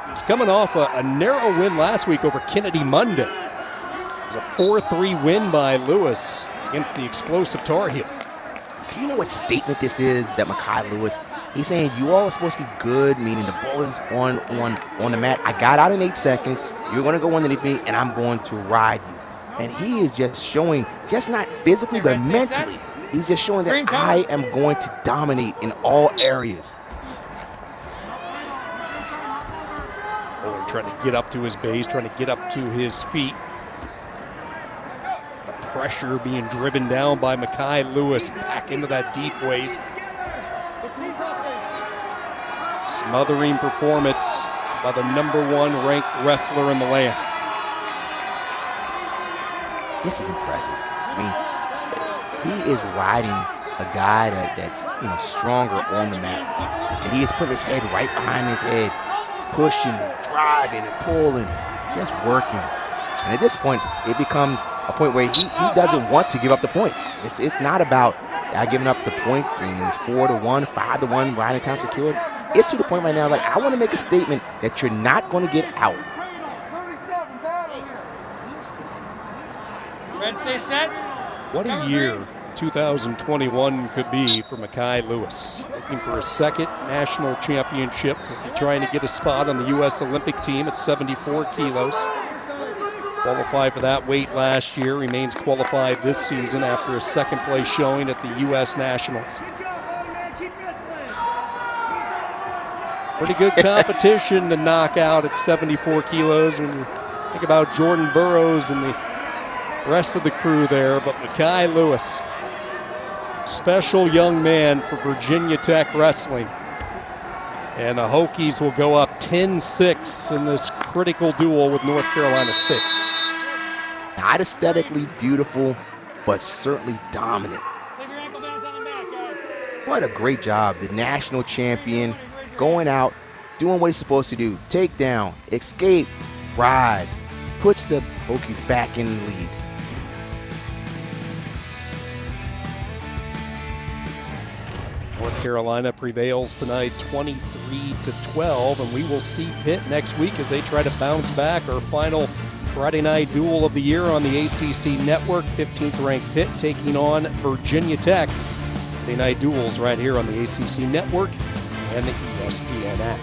He's coming off a narrow win last week over Kennedy Monday. It's a 4-3 win by Lewis against the explosive Tar Heel. Do you know what statement this is that Mekhi Lewis, he's saying you all are supposed to be good, meaning the ball is on the mat. I got out in 8 seconds. You're going to go underneath me, and I'm going to ride you. And he is just showing, just not physically, but mentally, he's just showing that I am going to dominate in all areas. Bullard trying to get up to his base, trying to get up to his feet. The pressure being driven down by Mekhi Lewis back into that deep waist. Smothering performance by the #1 ranked wrestler in the land. This is impressive. I mean, he is riding a guy that's stronger on the mat, and he is putting his head right behind his head, pushing and driving and pulling, just working. And at this point, it becomes a point where he doesn't want to give up the point. It's not about giving up the point, and it's 4-1, 5-1, riding time secured. It's to the point right now, like, I want to make a statement that you're not going to get out. Red, stay set. What a year 2021 could be for Mekhi Lewis. Looking for a second national championship. He'll be trying to get a spot on the U.S. Olympic team at 74 kilos. Qualified for that weight last year. Remains qualified this season after a second place showing at the U.S. Nationals. Pretty good competition to knock out at 74 kilos when you think about Jordan Burroughs and the rest of the crew there. But Mekhi Lewis, special young man for Virginia Tech wrestling. And the Hokies will go up 10-6 in this critical duel with North Carolina State. Not aesthetically beautiful, but certainly dominant. What a great job. The national champion going out, doing what he's supposed to do. Take down, escape, ride. Puts the Hokies back in the lead. North Carolina prevails tonight 23-12, and we will see Pitt next week as they try to bounce back. Our final Friday night duel of the year on the ACC Network. 15th ranked Pitt taking on Virginia Tech. Friday night duels right here on the ACC Network and the ESPN app.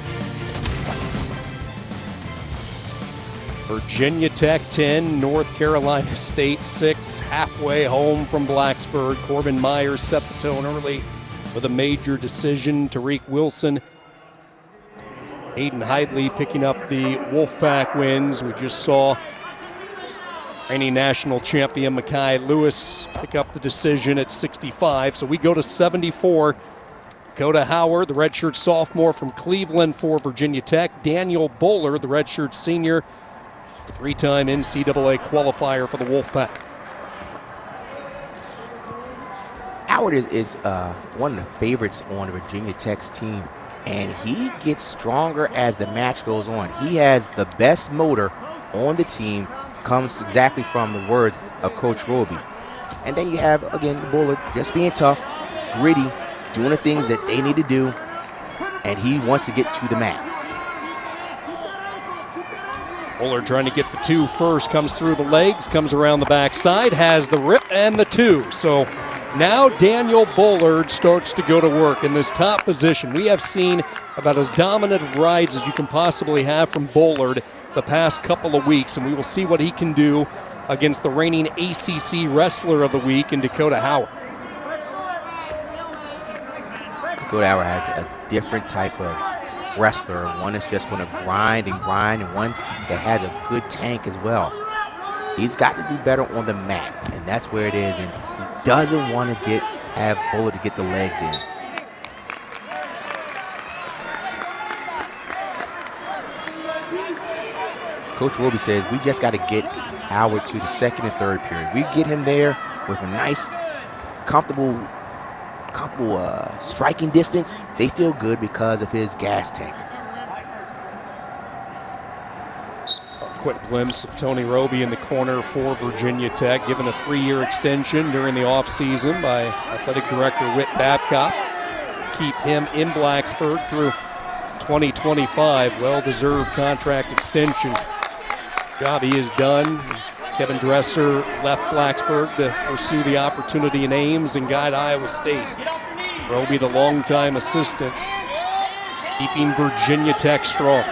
Virginia Tech 10, North Carolina State 6, halfway home from Blacksburg. Corbin Myers set the tone early with a major decision. Tariq Wilson, Aiden Hidley picking up the Wolfpack wins. We just saw reigning national champion Mekhi Lewis pick up the decision at 65. So we go to 74. Dakota Howard, the redshirt sophomore from Cleveland for Virginia Tech. Daniel Bullard, the redshirt senior, three-time NCAA qualifier for the Wolfpack. Howard is one of the favorites on Virginia Tech's team, and he gets stronger as the match goes on. He has the best motor on the team, comes exactly from the words of Coach Roby. And then you have, again, Bullard just being tough, gritty, doing the things that they need to do, and he wants to get to the mat. Bullard trying to get the 2 first, comes through the legs, comes around the backside, has the rip and the 2. So now Daniel Bullard starts to go to work in this top position. We have seen about as dominant of rides as you can possibly have from Bullard the past couple of weeks, and we will see what he can do against the reigning ACC Wrestler of the Week in Dakota Howard. Dakota Howard has a different type of wrestler, one that's just going to grind, and one that has a good tank as well. He's got to do better on the mat, and that's where it is, and he doesn't want to have Bullard to get the legs in. Coach Roby says we just got to get Howard to the second and third period. We get him there with a nice, comfortable comfortable striking distance. They feel good because of his gas tank. Quick glimpse of Tony Roby in the corner for Virginia Tech, given a 3-year extension during the offseason by athletic director Whit Babcock. Keep him in Blacksburg through 2025. Well-deserved contract extension. Job he has done. Kevin Dresser left Blacksburg to pursue the opportunity in Ames and guide Iowa State. Roby, the longtime assistant, keeping Virginia Tech strong.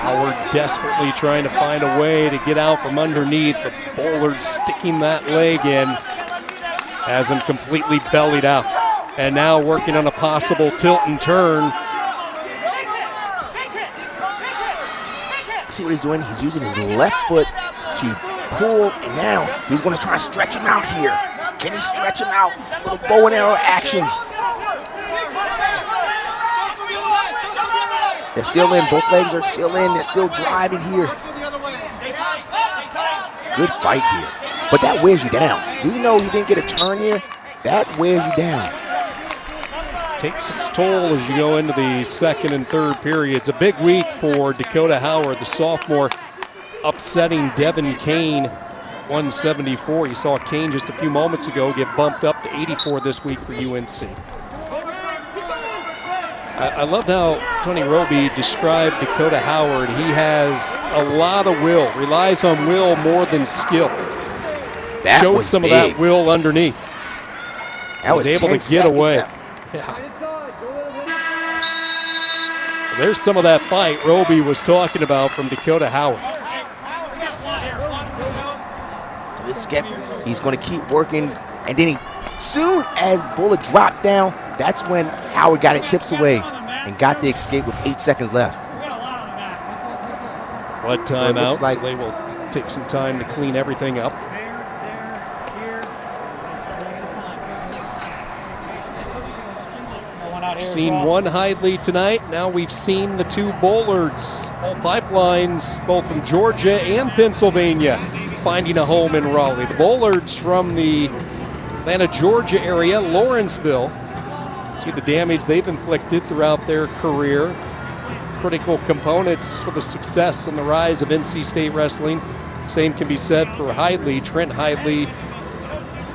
Howard desperately trying to find a way to get out from underneath, but Bullard sticking that leg in has him completely bellied out. And now working on a possible tilt and turn. See what he's doing? He's using his left foot to pull, and now he's going to try and stretch him out here. Can he stretch him out? A little bow and arrow action. They're still in. Both legs are still in. They're still driving here. Good fight here. But that wears you down. Even though he didn't get a turn here, that wears you down. Takes its toll as you go into the second and third periods. A big week for Dakota Howard, the sophomore, upsetting Devin Kane, 174. You saw Kane just a few moments ago get bumped up to 84 this week for UNC. I loved how Tony Roby described Dakota Howard. He has a lot of will, relies on will more than skill. That showed was some big. of that will underneath. That was able to get away. Yeah. There's some of that fight Roby was talking about from Dakota Howard. He's going to keep working, and then soon as Bullard dropped down, that's when Howard got his hips away and got the escape with 8 seconds left. What timeout? So they will take some time to clean everything up. Seen one Hyde lead tonight. Now we've seen the two Bullards. All pipelines, both from Georgia and Pennsylvania, finding a home in Raleigh. The Bullards from the Atlanta, Georgia area, Lawrenceville. See the damage they've inflicted throughout their career. Critical components for the success and the rise of NC State wrestling. Same can be said for Hidley, Trent Hidley.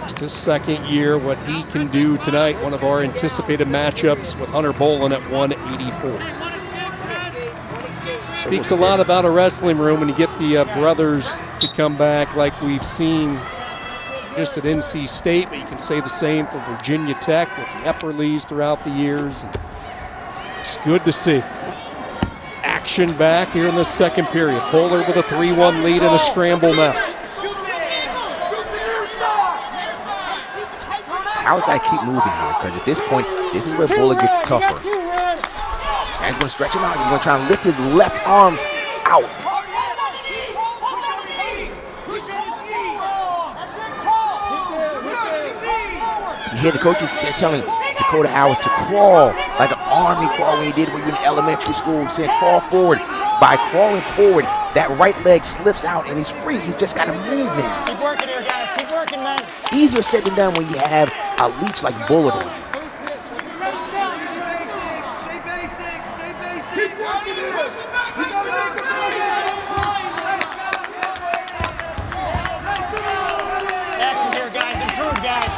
It's his second year. What he can do tonight, one of our anticipated matchups with Hunter Bolin at 184. Speaks a lot about a wrestling room when you get the brothers to come back like we've seen just at NC State, but you can say the same for Virginia Tech with the Epperleys throughout the years. It's good to see. Action back here in the second period. Bullard with a 3-1 lead and a scramble now. Howard's got to keep moving here because at this point, this is where Bullard gets tougher. And he's going to stretch him out. He's going to try and lift his left arm out. You hear the coaches, they're telling Dakota Howard to crawl like an army crawl when he did when you were in elementary school. He said crawl forward. By crawling forward, that right leg slips out and he's free. He's just got to move now. Keep working here, guys. Keep working, man. Easier said than done when you have a leech like Bullard on you. Stay basic, stay basic. Keep working it. Action here, guys. Improve, guys.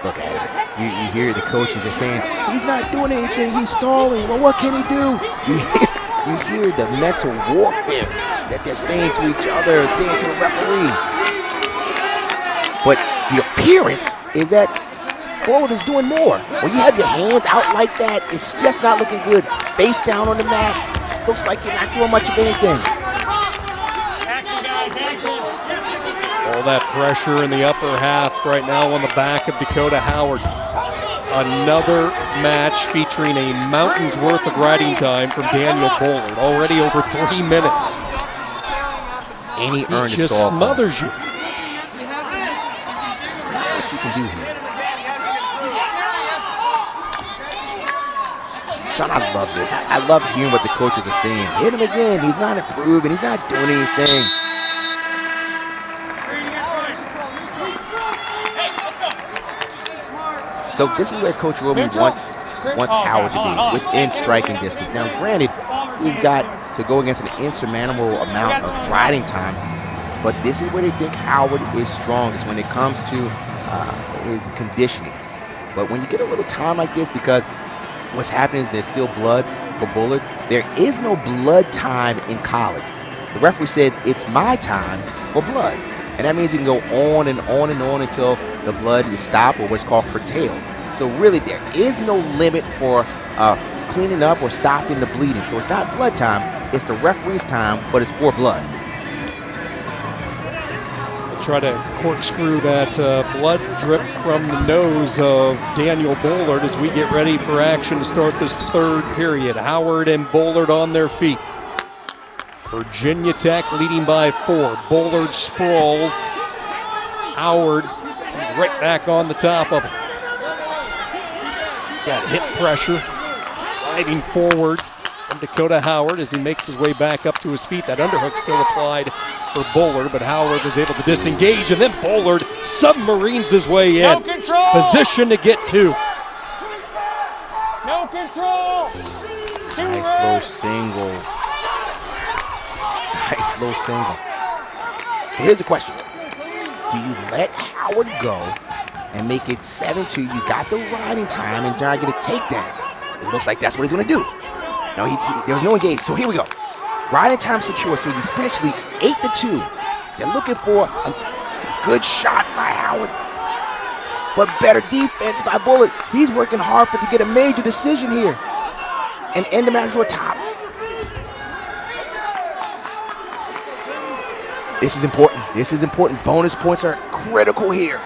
Look at him. You hear the coaches are saying, he's not doing anything, he's stalling. Well, what can he do? You hear the mental warfare that they're saying to each other, saying to the referee. But the appearance is that Bullard is doing more. When you have your hands out like that, it's just not looking good. Face down on the mat, looks like you're not doing much of anything. Action, guys. Action. All that pressure in the upper half right now on the back of Dakota Howard. Another match featuring a mountain's worth of riding time from Daniel Bullard. Already over 3 minutes. And he earned He just smothers you. That's not what you can do here. John, I love this. I love hearing what the coaches are saying. Hit him again. He's not improving. He's not doing anything. So this is where Coach Roby wants Howard to be, within striking distance. Now, granted, he's got to go against an insurmountable amount of riding time, but this is where they think Howard is strongest when it comes to his conditioning. But when you get a little time like this, because what's happening is there's still blood for Bullard. There is no blood time in college. The referee says it's my time for blood. And that means you can go on and on and on until the blood is stopped, or what's called curtailed. So really, there is no limit for cleaning up or stopping the bleeding. So it's not blood time, it's the referee's time, but it's for blood. Try to corkscrew that blood drip from the nose of Daniel Bullard as we get ready for action to start this third period. Howard and Bullard on their feet. Virginia Tech leading by 4. Bullard sprawls. Howard comes right back on the top of him. Got hip pressure. Driving forward from Dakota Howard as he makes his way back up to his feet. That underhook still applied for Bullard, but Howard was able to disengage, and then Bullard submarines his way in. No control. Position to get 2. No control. Nice low single. Nice low single. So here's the question. Do you let Howard go and make it 7-2? You got the riding time and try to get a takedown. It looks like that's what he's going to do. No, there was no engage. So here we go. Riding time secure, so it's essentially 8-2. They're looking for a good shot by Howard, but better defense by Bullard. He's working hard to get a major decision here and end the match to a top. This is important. This is important. Bonus points are critical here.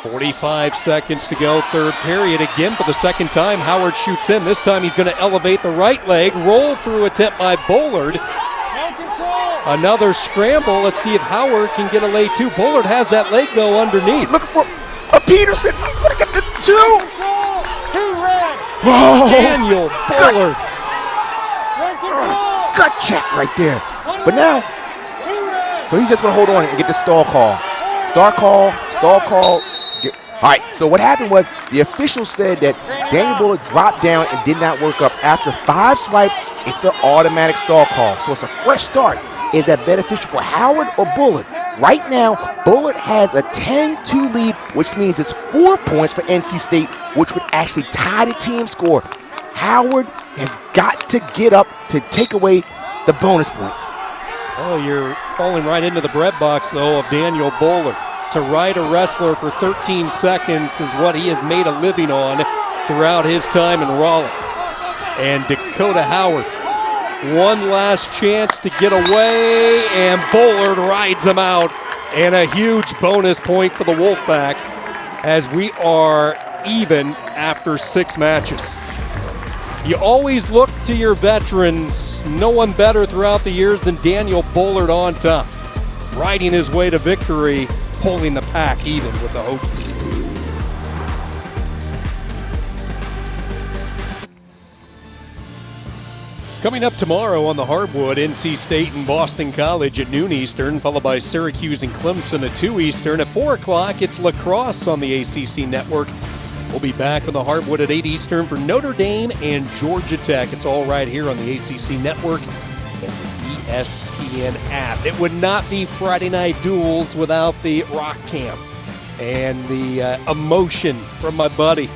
45 seconds to go, third period. Again, for the second time, Howard shoots in. This time he's going to elevate the right leg. Roll through attempt by Bullard. Another scramble. Let's see if Howard can get a lay 2. Bullard has that leg go underneath. Looking for a Peterson. He's going to get the 2. Whoa. Daniel Bullard. Gut check right there. But now, so he's just going to hold on and get the stall call. Stall call. All right, so what happened was the official said that Daniel Bullard dropped down and did not work up. After 5 swipes, it's an automatic stall call. So it's a fresh start. Is that beneficial for Howard or Bullard? Right now, Bullard has a 10-2 lead, which means it's 4 points for NC State, which would actually tie the team score. Howard has got to get up to take away the bonus points. Oh, you're falling right into the breadbox, though, of Daniel Bullard. To ride a wrestler for 13 seconds is what he has made a living on throughout his time in Raleigh. And Dakota Howard, one last chance to get away, and Bullard rides him out. And a huge bonus point for the Wolfpack as we are even after 6 matches. You always look to your veterans. No one better throughout the years than Daniel Bullard on top, riding his way to victory, pulling the pack even with the Hokies. Coming up tomorrow on the hardwood, NC State and Boston College at noon Eastern, followed by Syracuse and Clemson at 2 Eastern. At 4 o'clock, it's lacrosse on the ACC Network. We'll be back on the hardwood at 8 Eastern for Notre Dame and Georgia Tech. It's all right here on the ACC Network and the ESPN app. It would not be Friday Night Duels without the rock camp and the emotion from my buddy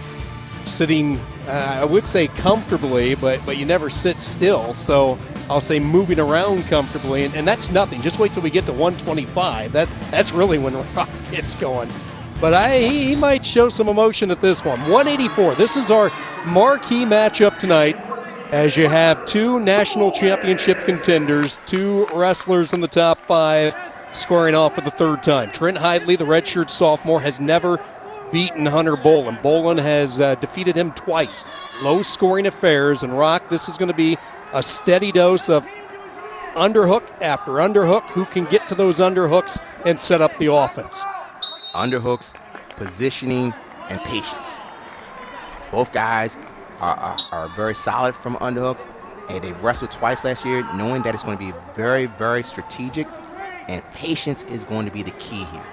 sitting, I would say comfortably, but you never sit still. So I'll say moving around comfortably, and that's nothing. Just wait till we get to 125. That's really when rock gets going. But he might show some emotion at this one. 184. This is our marquee matchup tonight as you have 2 national championship contenders, 2 wrestlers in the top 5 squaring off for the 3rd time. Trent Hidley, the redshirt sophomore, has never beaten Hunter Bolin. Bolin has defeated him twice. Low-scoring affairs. And Rock, this is going to be a steady dose of underhook after underhook. Who can get to those underhooks and set up the offense? Underhooks, positioning, and patience. Both guys are very solid from underhooks, and they wrestled twice last year, knowing that it's going to be very, very strategic, and patience is going to be the key here.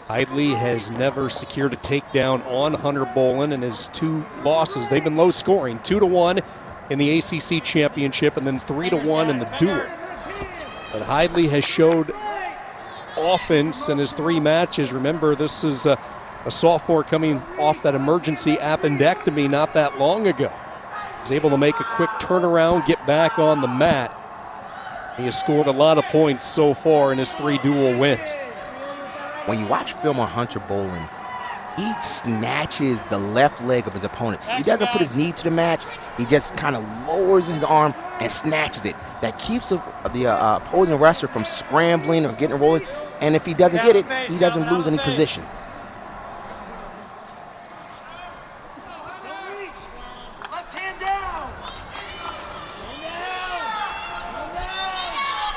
Hidley has never secured a takedown on Hunter Bolin in his 2 losses. They've been low scoring, 2-1 in the ACC championship and then 3-1 in the duel. But Hidley has showed offense in his 3 matches. Remember, this is a sophomore coming off that emergency appendectomy not that long ago. He's able to make a quick turnaround, get back on the mat. He has scored a lot of points so far in his 3 duel wins. When you watch film on Hunter Bolin, he snatches the left leg of his opponents. He doesn't put his knee to the match. He just kind of lowers his arm and snatches it. That keeps the opposing wrestler from scrambling or getting rolling. And if he doesn't get it, he doesn't lose any position. Left hand down.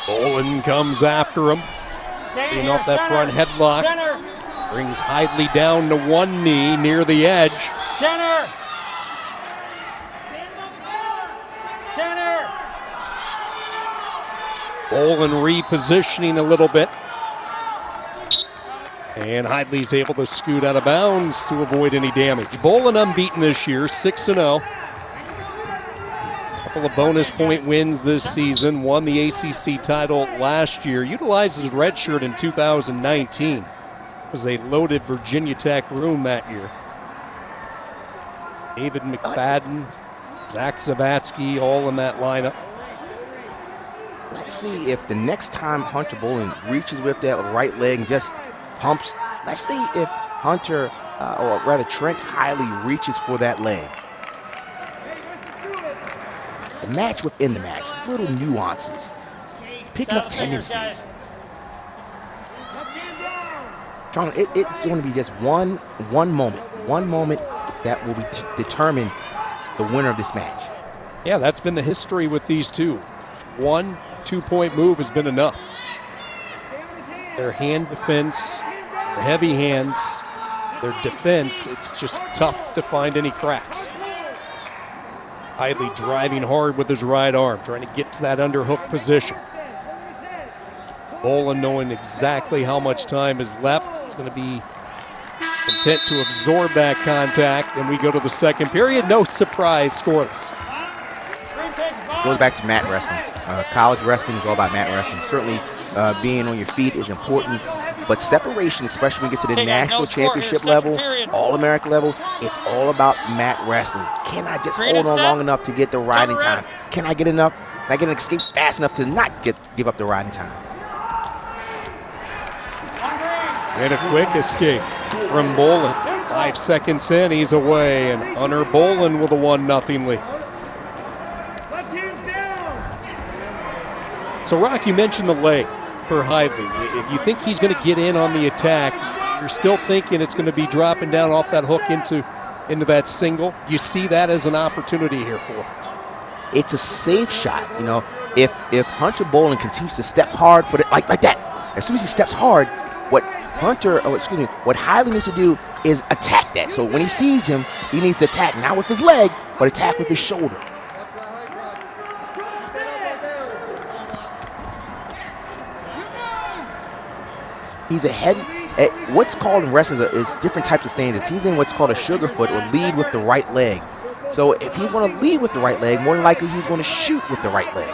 Bolin comes after him. Getting off that front headlock. Brings Hidley down to 1 knee near the edge. Center. Bolin repositioning a little bit. And Hidley's able to scoot out of bounds to avoid any damage. Bolin unbeaten this year, 6-0. Couple of bonus point wins this season. Won the ACC title last year. Utilized his red shirt in 2019. It was a loaded Virginia Tech room that year. David McFadden, Zach Zavatsky, all in that lineup. Let's see if the next time Hunter Bolin reaches with that right leg and just pumps. Let's see if Hunter, or rather Trent Hidley, reaches for that leg. The match within the match, little nuances, picking up tendencies. Charlie, it's going to be just one moment that will determine the winner of this match. Yeah, that's been the history with these two. 1 2-point move has been enough. Their hand defense, their heavy hands, their defense, it's just tough to find any cracks. Hidley driving hard with his right arm, trying to get to that underhook position. Bolin knowing exactly how much time is left. He's going to be content to absorb that contact. And we go to the second period. No surprise, scoreless. Goes back to mat wrestling. College wrestling is all about mat wrestling. Certainly being on your feet is important, but separation, especially when you get to the national championship level, all-American level, it's all about mat wrestling. Can I just hold on long enough to get the riding time? Can I get enough? Can I get an escape fast enough to not give up the riding time? And a quick escape from Bolin. 5 seconds in, he's away, and Hunter Bolin with a 1-0 lead. Left hand's down. So, Rock, you mentioned the leg for Hidley. If you think he's going to get in on the attack, you're still thinking it's going to be dropping down off that hook into that single. You see that as an opportunity here for him. It's a safe shot. You know, if Hunter Bolin continues to step hard for like that, as soon as he steps hard, what Hidley needs to do is attack that. So when he sees him, he needs to attack not with his leg, but attack with his shoulder. He's a heavy. What's called in wrestling is different types of standards. He's in what's called a sugar foot, or lead with the right leg. So if he's going to lead with the right leg, more than likely he's going to shoot with the right leg.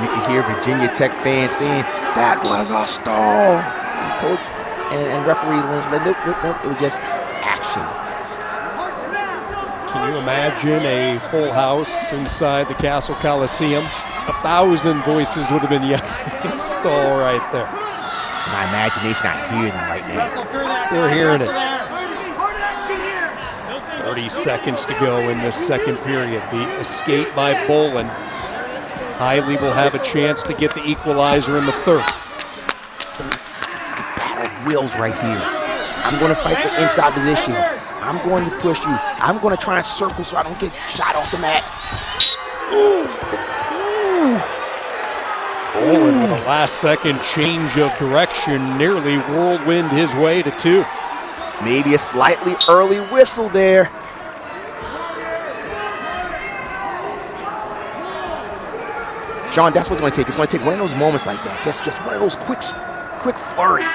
You can hear Virginia Tech fans saying, "That was a stall." Coach and referee Lynch, nope, it was just action. Can you imagine a full house inside the Cassell Coliseum? 1,000 voices would have been yelling stall right there. My imagination, I hear them right now. We're hearing it. Hard action here. 30 seconds to go in this second period. The escape by Bolin. Hidley will have a chance to get the equalizer in the third. It's a battle of wills right here. I'm going to fight for inside position. I'm going to push you. I'm going to try and circle so I don't get shot off the mat. Ooh. Ooh. Bolin with a last-second change of direction, nearly whirlwind his way to 2. Maybe a slightly early whistle there. John, that's what it's going to take. It's going to take one of those moments like that. Just one of those quick flurries.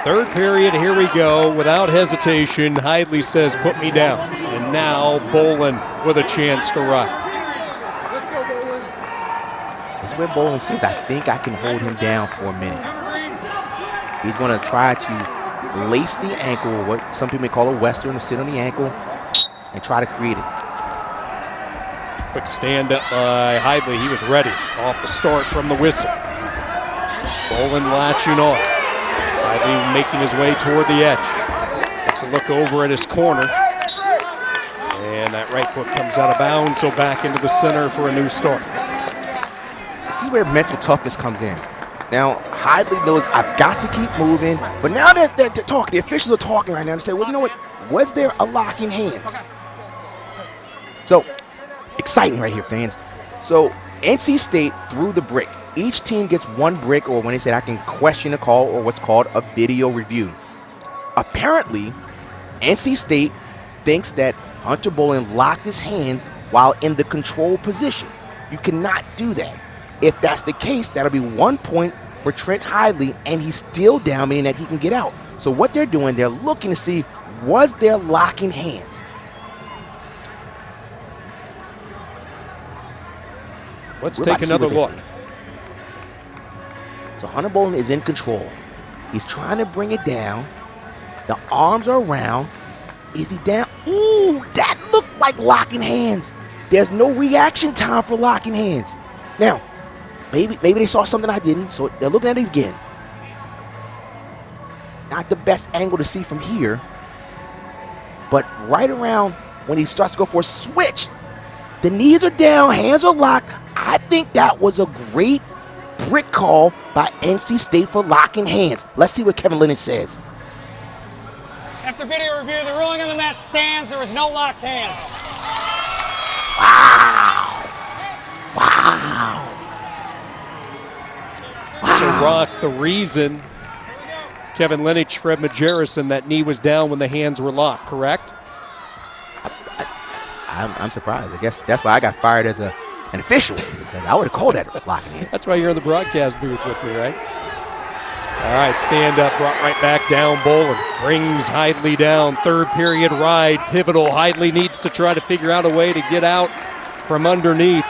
Third period, here we go. Without hesitation, Hidley says, put me down. And now Bolin with a chance to ride. This is where Bolin says, I think I can hold him down for a minute. He's going to try to lace the ankle, or what some people may call a western, to sit on the ankle and try to create it. Quick stand up by Hidley. He was ready off the start from the whistle. Bolin latching on. Hidley making his way toward the edge. Takes a look over at his corner. And that right foot comes out of bounds, so back into the center for a new start. This is where mental toughness comes in. Now, Hidley knows I've got to keep moving, but now they're talking. The officials are talking right now and say, well, you know what? Was there a lock in hands? So, exciting right here, fans. So, NC State threw the brick. Each team gets 1 brick, or when they said I can question a call, or what's called a video review. Apparently, NC State thinks that Hunter Bolin locked his hands while in the control position. You cannot do that. If that's the case, that'll be 1 point for Trent Hidley, and he's still down, meaning that he can get out. So what they're doing, they're looking to see, was there locking hands? Let's take another look. So Hunter Bolin is in control. He's trying to bring it down. The arms are around. Is he down? Ooh, that looked like locking hands. There's no reaction time for locking hands. Now, maybe they saw something I didn't, so they're looking at it again. Not the best angle to see from here, but right around when he starts to go for a switch, the knees are down, hands are locked. I think that was a great brick call by NC State for locking hands. Let's see what Kevin Lennon says. After video review, the ruling on the mat stands. There was no locked hands. Wow. Wow. So, Rock, the reason Kevin Lenich, Fred Majerison, that knee was down when the hands were locked, correct? I'm surprised. I guess that's why I got fired as an official, because I would have called that locking hands. That's why you're in the broadcast booth with me, right? All right, stand up, brought right back down. Bolin brings Hidley down. Third period ride, pivotal. Hidley needs to try to figure out a way to get out from underneath,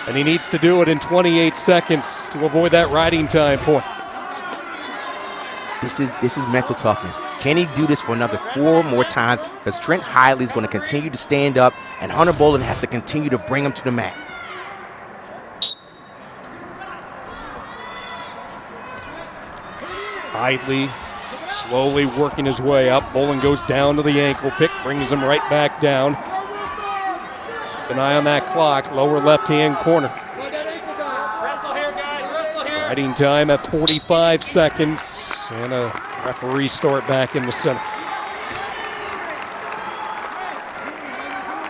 and he needs to do it in 28 seconds to avoid that riding time point. This is mental toughness. Can he do this for another 4 more times? Because Trent Hidley is going to continue to stand up, and Hunter Bolin has to continue to bring him to the mat. Hidley slowly working his way up. Bolin goes down to the ankle pick, brings him right back down. Keep an eye on that clock, lower left-hand corner. Wrestle here, guys. Wrestle here. Riding time at 45 seconds, and a referee start back in the center.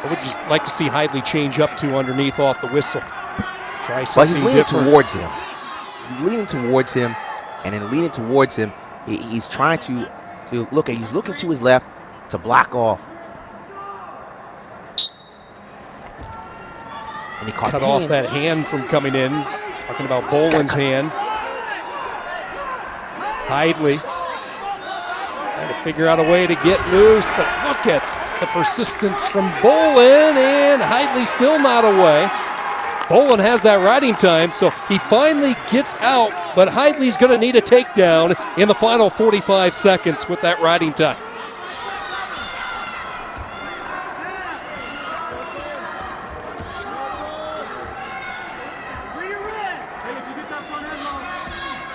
What would you like to see Hidley change up to underneath off the whistle? Try something Well, he's leaning different. towards him. He's leaning towards him, and in leaning towards him, he's trying to look at. He's looking to his left to block off. And he caught Cut the off hand. that hand from coming in. Talking about Bolin's hand. Hidley trying to figure out a way to get loose, but look at the persistence from Bolin, and Hidley still not away. Bolin has that riding time, so he finally gets out, but Hidley's going to need a takedown in the final 45 seconds with that riding time.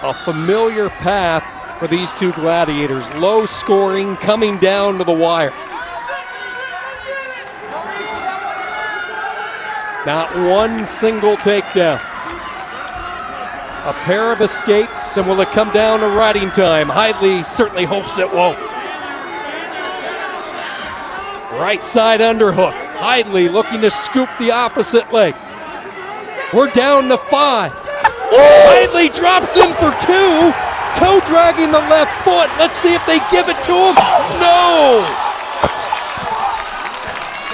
A familiar path for these two gladiators. Low scoring, coming down to the wire. Not one single takedown. A pair of escapes, and will it come down to riding time? Hidley certainly hopes it won't. Right side underhook. Hidley looking to scoop the opposite leg. We're down to 5. Hidley drops in for 2. Toe dragging the left foot. Let's see if they give it to him. No!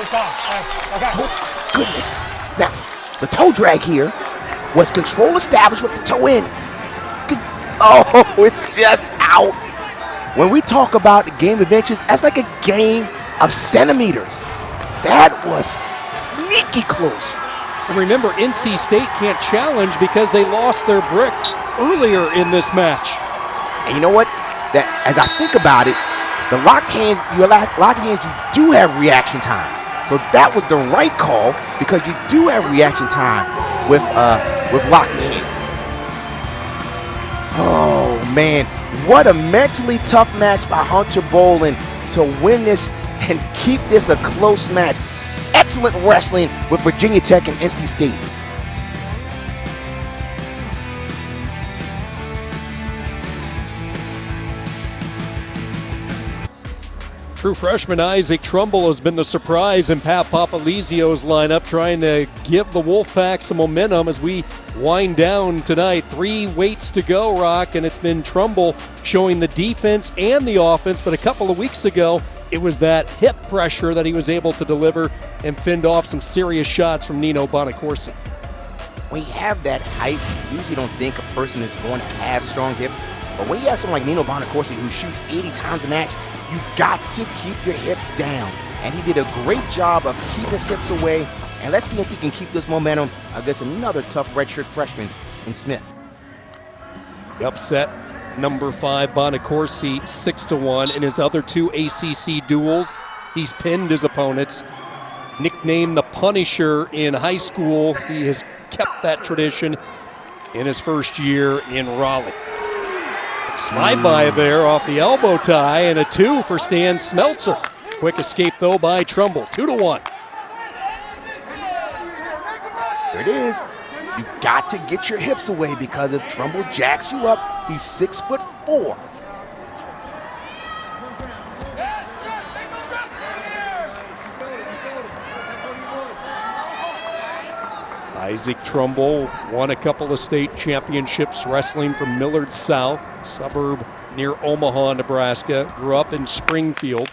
Oh, my goodness. Now, the toe drag here was control established with the toe in. Oh, it's just out. When we talk about the game of inches, that's like a game of centimeters. That was sneaky close. And remember, NC State can't challenge because they lost their brick earlier in this match. And you know what? That as I think about it, the locked hands, you do have reaction time. So that was the right call because you do have reaction time with locked hands. Oh man, what a mentally tough match by Hunter Boland to win this and keep this a close match. Excellent wrestling with Virginia Tech and NC State. True freshman Isaac Trumbull has been the surprise in Pat Papalizio's lineup, trying to give the Wolfpack some momentum as we wind down tonight. 3 weights to go, Rock, and it's been Trumbull showing the defense and the offense, but a couple of weeks ago, it was that hip pressure that he was able to deliver and fend off some serious shots from Nino Bonacorsi. When you have that height, you usually don't think a person is going to have strong hips, but when you have someone like Nino Bonacorsi who shoots 80 times a match, you've got to keep your hips down. And he did a great job of keeping his hips away. And let's see if he can keep this momentum against another tough redshirt freshman in Smith. The upset, number 5, Bonacorsi, 6-1. In his other 2 ACC duels, he's pinned his opponents. Nicknamed the Punisher in high school, he has kept that tradition in his first year in Raleigh. Slide by there off the elbow tie, and a 2 for Stan Smeltzer. Quick escape though by Trumbull, 2-1. There it is. You've got to get your hips away because if Trumbull jacks you up, he's 6'4". Isaac Trumbull won a couple of state championships wrestling from Millard South, suburb near Omaha, Nebraska. Grew up in Springfield.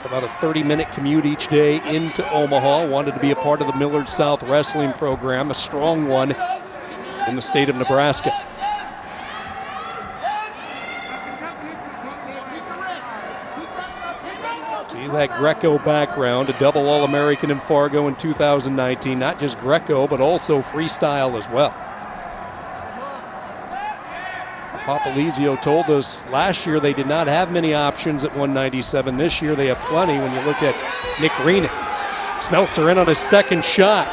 About a 30-minute commute each day into Omaha. Wanted to be a part of the Millard South wrestling program, a strong one in the state of Nebraska. See that Greco background, a double All-American in Fargo in 2019. Not just Greco, but also freestyle as well. Papalizio told us last year they did not have many options at 197. This year they have plenty when you look at Nick Renick. Smeltzer in on his second shot.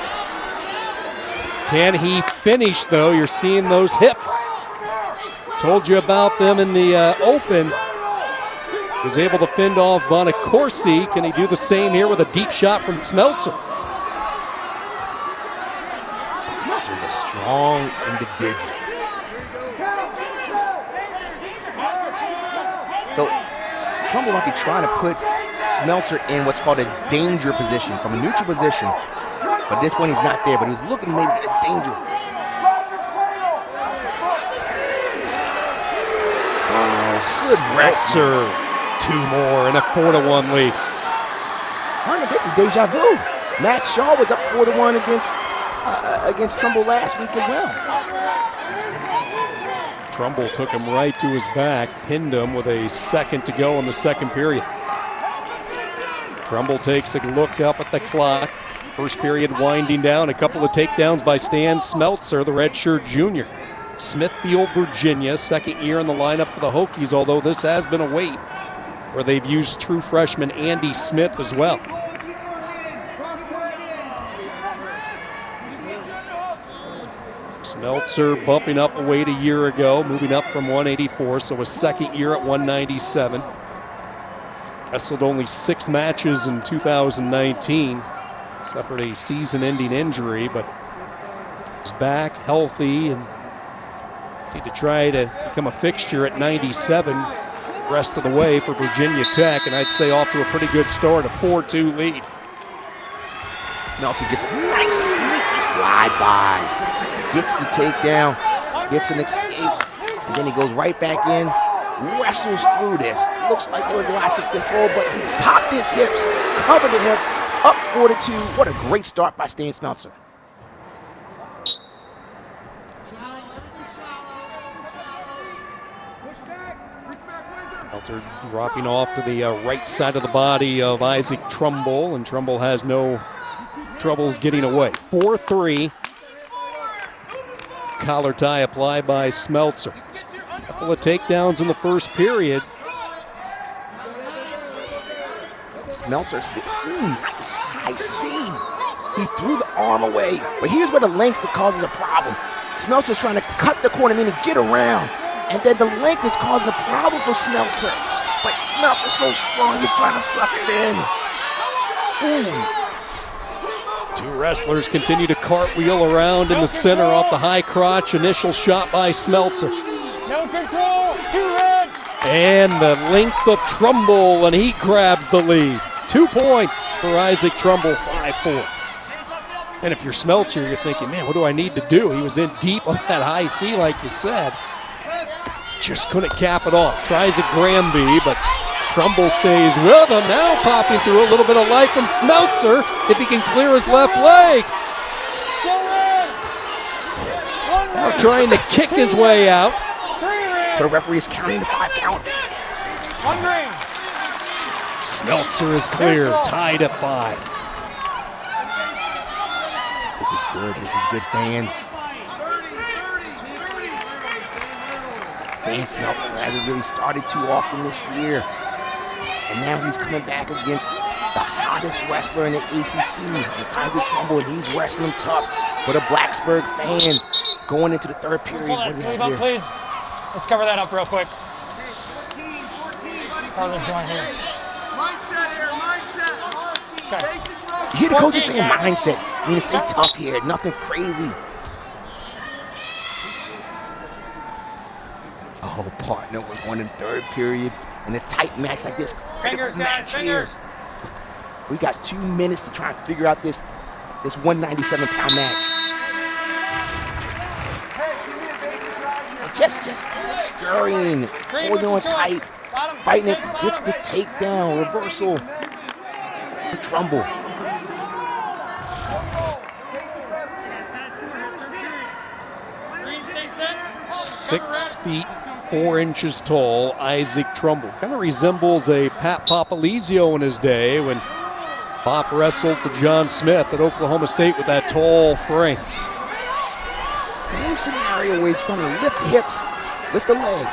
Can he finish, though? You're seeing those hips. Told you about them in the open. Was able to fend off Bonacorsi. Can he do the same here with a deep shot from Smeltzer? Smeltzer is a strong individual. So Trumbull might be trying to put Smeltzer in what's called a danger position, from a neutral position. But at this point, he's not there, but he was looking maybe to get danger. Smeltzer, 2 more, and a 4-1 lead. Hunter, this is deja vu. Matt Shaw was up 4-1 against Trumbull last week as well. Trumbull took him right to his back, pinned him with a second to go in the second period. Trumbull takes a look up at the clock. First period winding down, a couple of takedowns by Stan Smeltzer, the redshirt junior. Smithfield, Virginia, second year in the lineup for the Hokies, although this has been a wait where they've used true freshman Andy Smith as well. Smeltzer bumping up a weight a year ago, moving up from 184, so a second year at 197. Wrestled only 6 matches in 2019. Suffered a season-ending injury, but is back healthy and Need to try to become a fixture at 97 rest of the way for Virginia Tech, and I'd say off to a pretty good start, a 4-2 lead. Smeltzer gets a nice sneaky slide by, gets the takedown, gets an escape, and then he goes right back in, wrestles through this. Looks like there was lots of control, but he popped his hips, covered the hips, up 4-2. What a great start by Stan Smeltzer. Smeltzer dropping off to the right side of the body of Isaac Trumbull, and Trumbull has no troubles getting away. 4-3. Collar tie applied by Smeltzer. A couple of takedowns in the first period. Smeltzer, nice high C. He threw the arm away, but here's where the length causes a problem. Smeltzer's trying to cut the corner, meaning get around, and then the length is causing a problem for Smeltzer. But Smeltzer's so strong, he's trying to suck it in. Ooh. Two wrestlers continue to cartwheel around in the center off the high crotch. Initial shot by Smeltzer. No control, 2 red. And the length of Trumbull, and he grabs the lead. 2 points for Isaac Trumbull, 5-4. And if you're Smeltzer, you're thinking, man, what do I need to do? He was in deep on that high C, like you said. Just couldn't cap it off. Tries a Granby, but Trumbull stays with him. Now popping through a little bit of life from Smeltzer, if he can clear his left leg. Now trying to kick his way out. So the referee is counting the 5 count. 1 green. Smeltzer is clear, tied at 5. This is good. This is good, fans. Stan Smeltzer hasn't really started too often this year. And now he's coming back against the hottest wrestler in the ACC, Isaac Trumbull, and he's wrestling tough for the Blacksburg fans going into the third period. Pull that sleeve up, please. Let's cover that up real quick. 14, Carlos join here. mindset here, mindset. Okay. Basic wrestling. You hear the coaches saying mindset. I mean, stay tough here, nothing crazy. Oh, partner, we're going in third period in a tight match like this. Fingers, Critical guys, match fingers. here. We got 2 minutes to try and figure out this 197-pound match. So just scurrying, holding on tight, fighting it, gets the takedown, reversal for Trumbull. Six feet 4 inches tall, Isaac Trumbull. Kind of resembles a Pat Papalizio in his day when Pop wrestled for John Smith at Oklahoma State with that tall frame. Same scenario where he's going to lift the hips, lift the leg.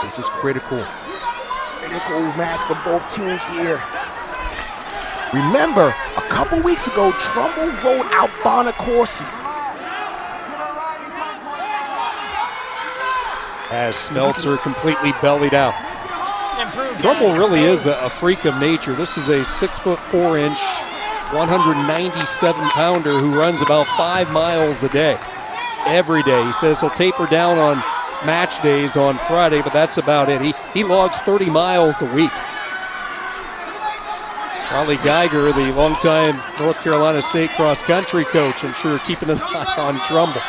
This is critical. Critical match for both teams here. Remember, a couple weeks ago, Trumbull rolled out Bonacorsi. As Smeltzer completely bellied out. Trumbull really is a freak of nature. This is a 6'4", 197-pounder who runs about 5 miles a day, every day. He says he'll taper down on match days on Friday, but that's about it. He logs 30 miles a week. Raleigh Geiger, the longtime North Carolina State cross-country coach, I'm sure keeping an eye on Trumbull.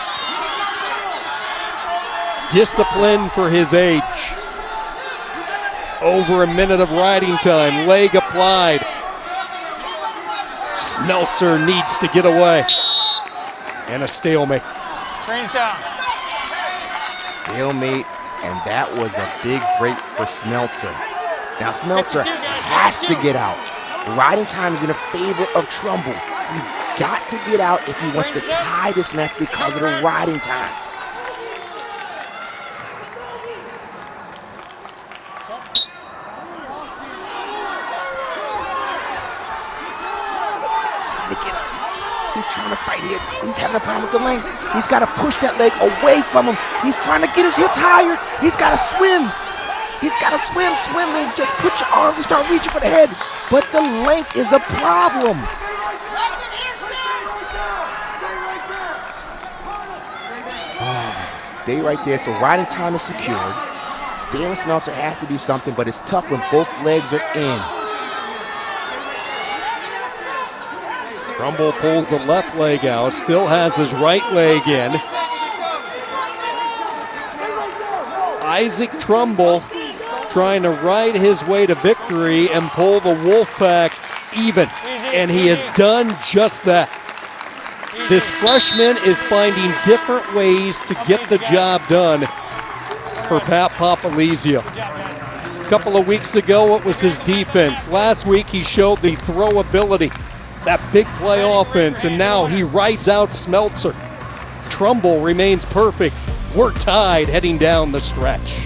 Discipline for his age. Over a minute of riding time, leg applied. Smeltzer needs to get away. And a stalemate. Range down. Stalemate, and that was a big break for Smeltzer. Now Smeltzer has to get out. Riding time is in the favor of Trumbull. He's got to get out if he wants to tie this match because of the riding time. He's trying to fight here. He's having a problem with the length. He's got to push that leg away from him. He's trying to get his hips higher. He's got to swim. He's got to swim. Just put your arms and start reaching for the head. But the length is a problem. Stay right there. So riding time is secured. Stanley Smeltzer has to do something, but it's tough when both legs are in. Trumbull pulls the left leg out, still has his right leg in. Isaac Trumbull trying to ride his way to victory and pull the Wolfpack even, and he has done just that. This freshman is finding different ways to get the job done for Pat Papalizio. A couple of weeks ago, it was his defense. Last week, he showed the throw ability, that big play offense, and now he rides out Smeltzer. Trumbull remains perfect. We're tied heading down the stretch.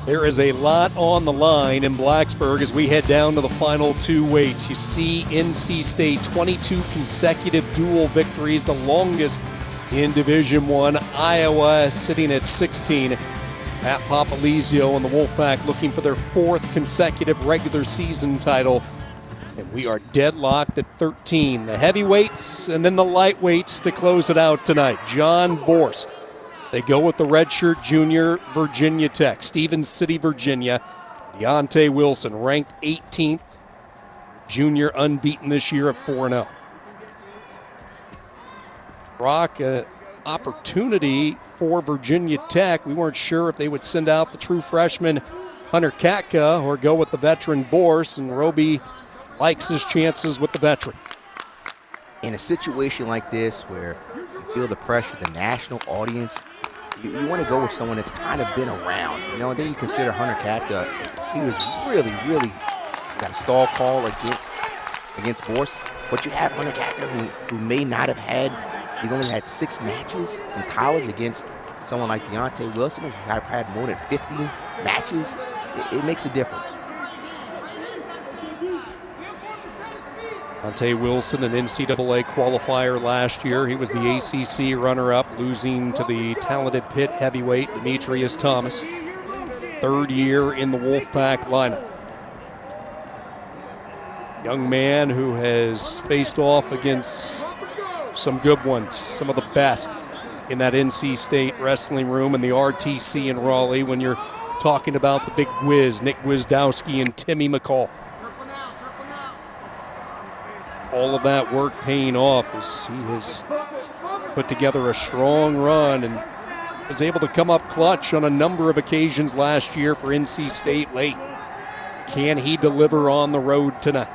There is a lot on the line in Blacksburg as we head down to the final two weights. You see NC State 22 consecutive dual victories, the longest in Division I. Iowa sitting at 16. Pat Papalizio and the Wolfpack looking for their fourth consecutive regular season title. And we are deadlocked at 13. The heavyweights and then the lightweights to close it out tonight. John Borst. They go with the redshirt junior, Virginia Tech. Stevens City, Virginia. Deontay Wilson, ranked 18th. Junior unbeaten this year at 4-0. Brock, opportunity for Virginia Tech. We weren't sure if they would send out the true freshman Hunter Katka or go with the veteran Borst, and Roby likes his chances with the veteran. In a situation like this where you feel the pressure, the national audience, you want to go with someone that's kind of been around, and then you consider Hunter Katka. He was really got a stall call against Borst, but you have Hunter Katka who may not have had, he's only had 6 matches in college against someone like Deontay Wilson, who's had more than 50 matches. It makes a difference. Deontay Wilson, an NCAA qualifier last year. He was the ACC runner-up, losing to the talented Pitt heavyweight Demetrius Thomas. 3rd year in the Wolfpack lineup. Young man who has faced off against some good ones, some of the best in that NC State wrestling room and the RTC in Raleigh when you're talking about the big Gwiz, Nick Gwizdowski and Timmy McCall. All of that work paying off as he has put together a strong run and was able to come up clutch on a number of occasions last year for NC State late. Can he deliver on the road tonight?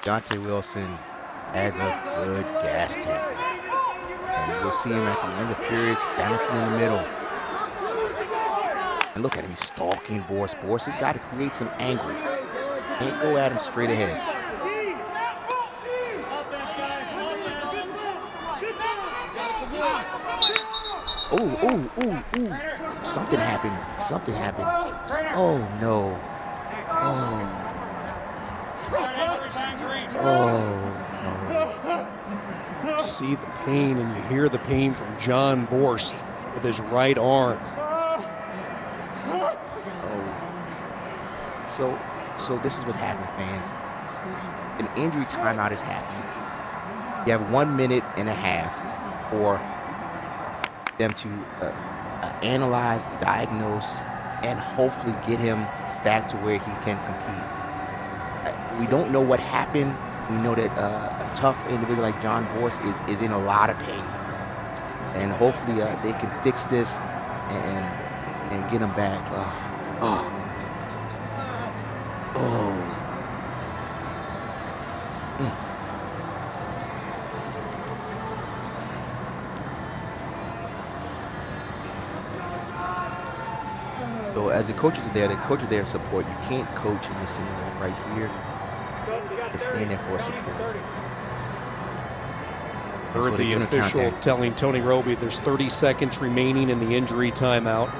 Deontay Wilson has a good gas tank. And you'll see him at the end of periods bouncing in the middle. And look at him, he's stalking Borst. Borst has got to create some angles. Can't go at him straight ahead. Ooh. Something happened. Oh, no. You see the pain and you hear the pain from John Borst with his right arm. So this is what's happening, fans. An injury timeout is happening. You have 1 minute and a half for them to analyze, diagnose, and hopefully get him back to where he can compete. We don't know what happened. We know that a tough individual like John Borst is in a lot of pain. And hopefully they can fix this and get him back. So as the coaches are there to support. You can't coach in this scenario right here. They stand there for support. Heard the official telling Tony Roby there's 30 seconds remaining in the injury timeout.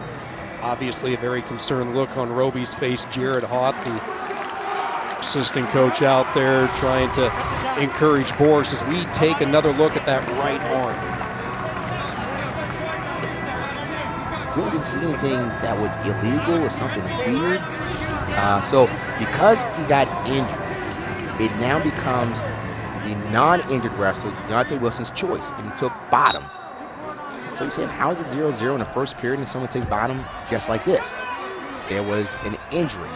Obviously a very concerned look on Roby's face. Jared Haught, the assistant coach out there trying to encourage Borst as we take another look at that right arm. really didn't see anything that was illegal or something weird. So because he got injured, it now becomes the non-injured wrestler, Deontay Wilson's choice, and he took bottom. So you're saying, how is it 0-0 in the first period and someone takes bottom just like this? There was an injury.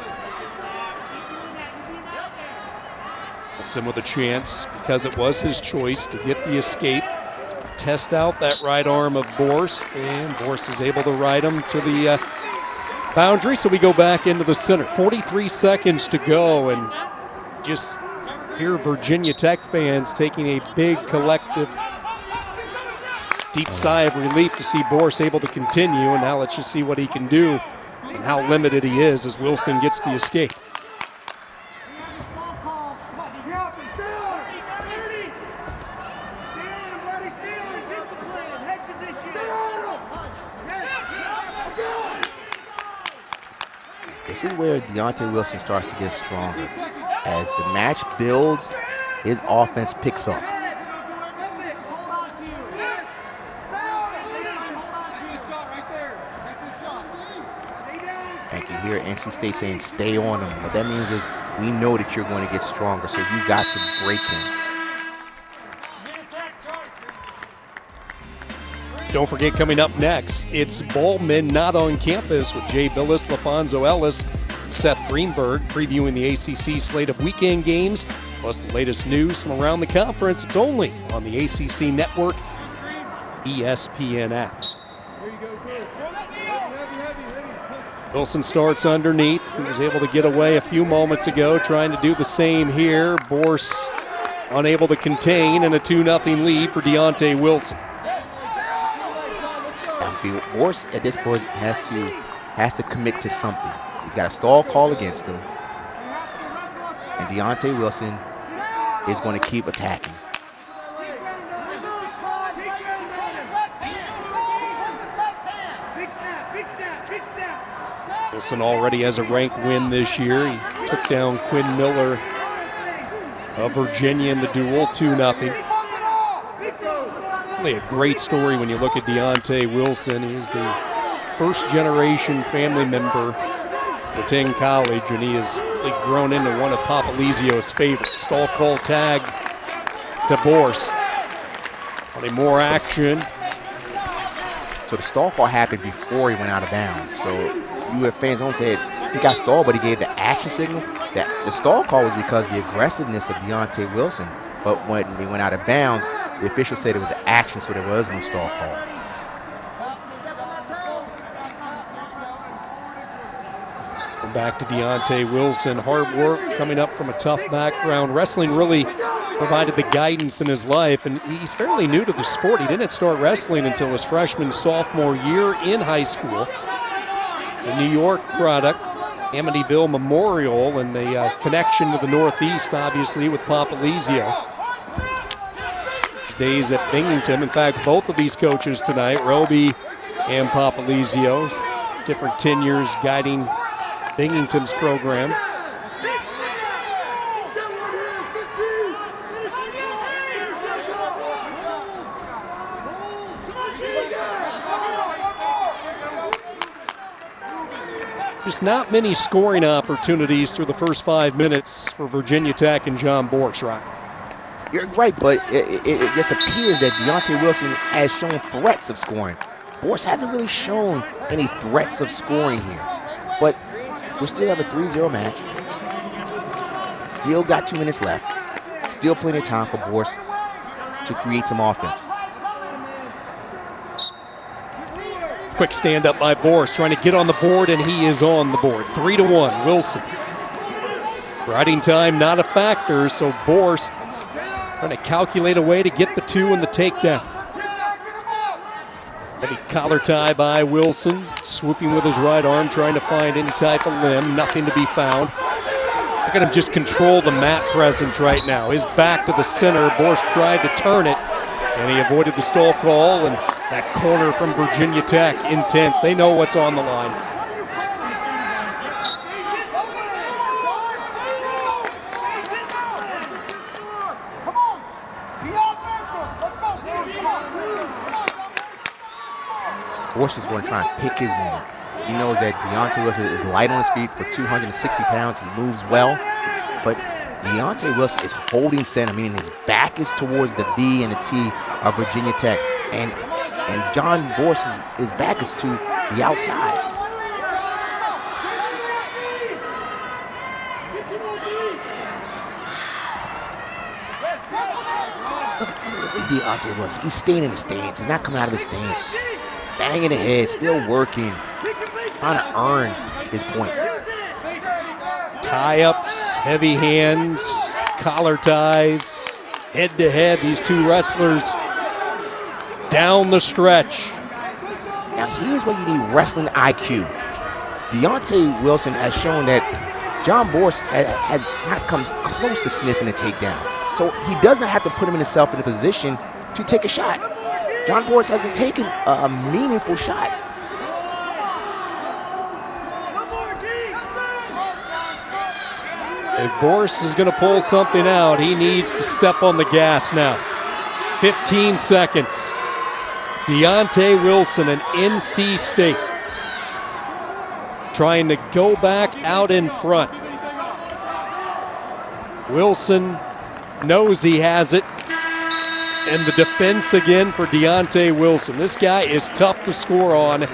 Wilson with a chance, because it was his choice, to get the escape, test out that right arm of Borse, and Borse is able to ride him to the boundary, so we go back into the center. 43 seconds to go, and just hear Virginia Tech fans taking a big collective deep sigh of relief to see Borse able to continue, and now let's just see what he can do and how limited he is as Wilson gets the escape. This is where Deontay Wilson starts to get stronger. As the match builds, his offense picks up. And you hear NC State saying, stay on him. What that means is, we know that you're going to get stronger, so you got to break him. Don't forget, coming up next, it's Ballmen Not on Campus with Jay Billis, LaFonso Ellis, Seth Greenberg, previewing the ACC slate of weekend games, plus the latest news from around the conference. It's only on the ACC Network, ESPN app. Wilson starts underneath. He was able to get away a few moments ago, trying to do the same here. Borse unable to contain, and a 2-0 lead for Deontay Wilson. Borse at this point has to commit to something. He's got a stall call against him, and Deontay Wilson is going to keep attacking. Wilson already has a ranked win this year. He took down Quinn Miller of Virginia in the duel, 2-0. Really a great story when you look at Deontay Wilson. He's the first-generation family member to attend college, and he has really grown into one of Papa Lizio's favorites. Stall call tag to Borse. Wanting more action. So the stall call happened before he went out of bounds. So you have fans don't say he got stalled, but he gave the action signal. That the stall call was because of the aggressiveness of Deontay Wilson. But when he went out of bounds, the official said it was action, so there was no stall call. And back to Deontay Wilson. Hard work, coming up from a tough background. Wrestling really provided the guidance in his life, and he's fairly new to the sport. He didn't start wrestling until his freshman, sophomore year in high school. It's a New York product, Amityville Memorial, and the connection to the Northeast, obviously, with Papa Lizio. Days at Binghamton. In fact, both of these coaches tonight, Roby and Papa Lizio, different tenures guiding Binghamton's program. Just not many scoring opportunities through the first 5 minutes for Virginia Tech and John Borse, right? You're right, but it just appears that Deontay Wilson has shown threats of scoring. Borse hasn't really shown any threats of scoring here. But we still have a 3-0 match. Still got 2 minutes left. Still plenty of time for Borse to create some offense. Quick stand up by Borse, trying to get on the board, and he is on the board. 3-1, Wilson. Riding time not a factor, so Borse trying to calculate a way to get the 2 and the takedown. Heavy collar tie by Wilson, swooping with his right arm, trying to find any type of limb. Nothing to be found. Look at him just control the mat presence right now. His back to the center. Borse tried to turn it, and he avoided the stall call, and that corner from Virginia Tech, intense. They know what's on the line. Borsch is going to try and pick his moment. He knows that Deontay Wilson is light on his feet for 260 pounds. He moves well, but Deontay Wilson is holding center, meaning his back is towards the V and the T of Virginia Tech, and John Borsch's his back is to the outside. Look at Deontay Wilson. He's staying in the stance. He's not coming out of his stance. Banging the head, still working, trying to earn his points. Tie-ups, heavy hands, collar ties, head-to-head. These two wrestlers down the stretch. Now here's where you need wrestling IQ. Deontay Wilson has shown that John Borsch has not come close to sniffing a takedown. So he does not have to put himself in a position to take a shot. John Borsch hasn't taken a meaningful shot. If Borsch is going to pull something out, he needs to step on the gas now. 15 seconds. Deontay Wilson and NC State trying to go back out in front. Wilson knows he has it. And the defense again for Deontay Wilson. This guy is tough to score on.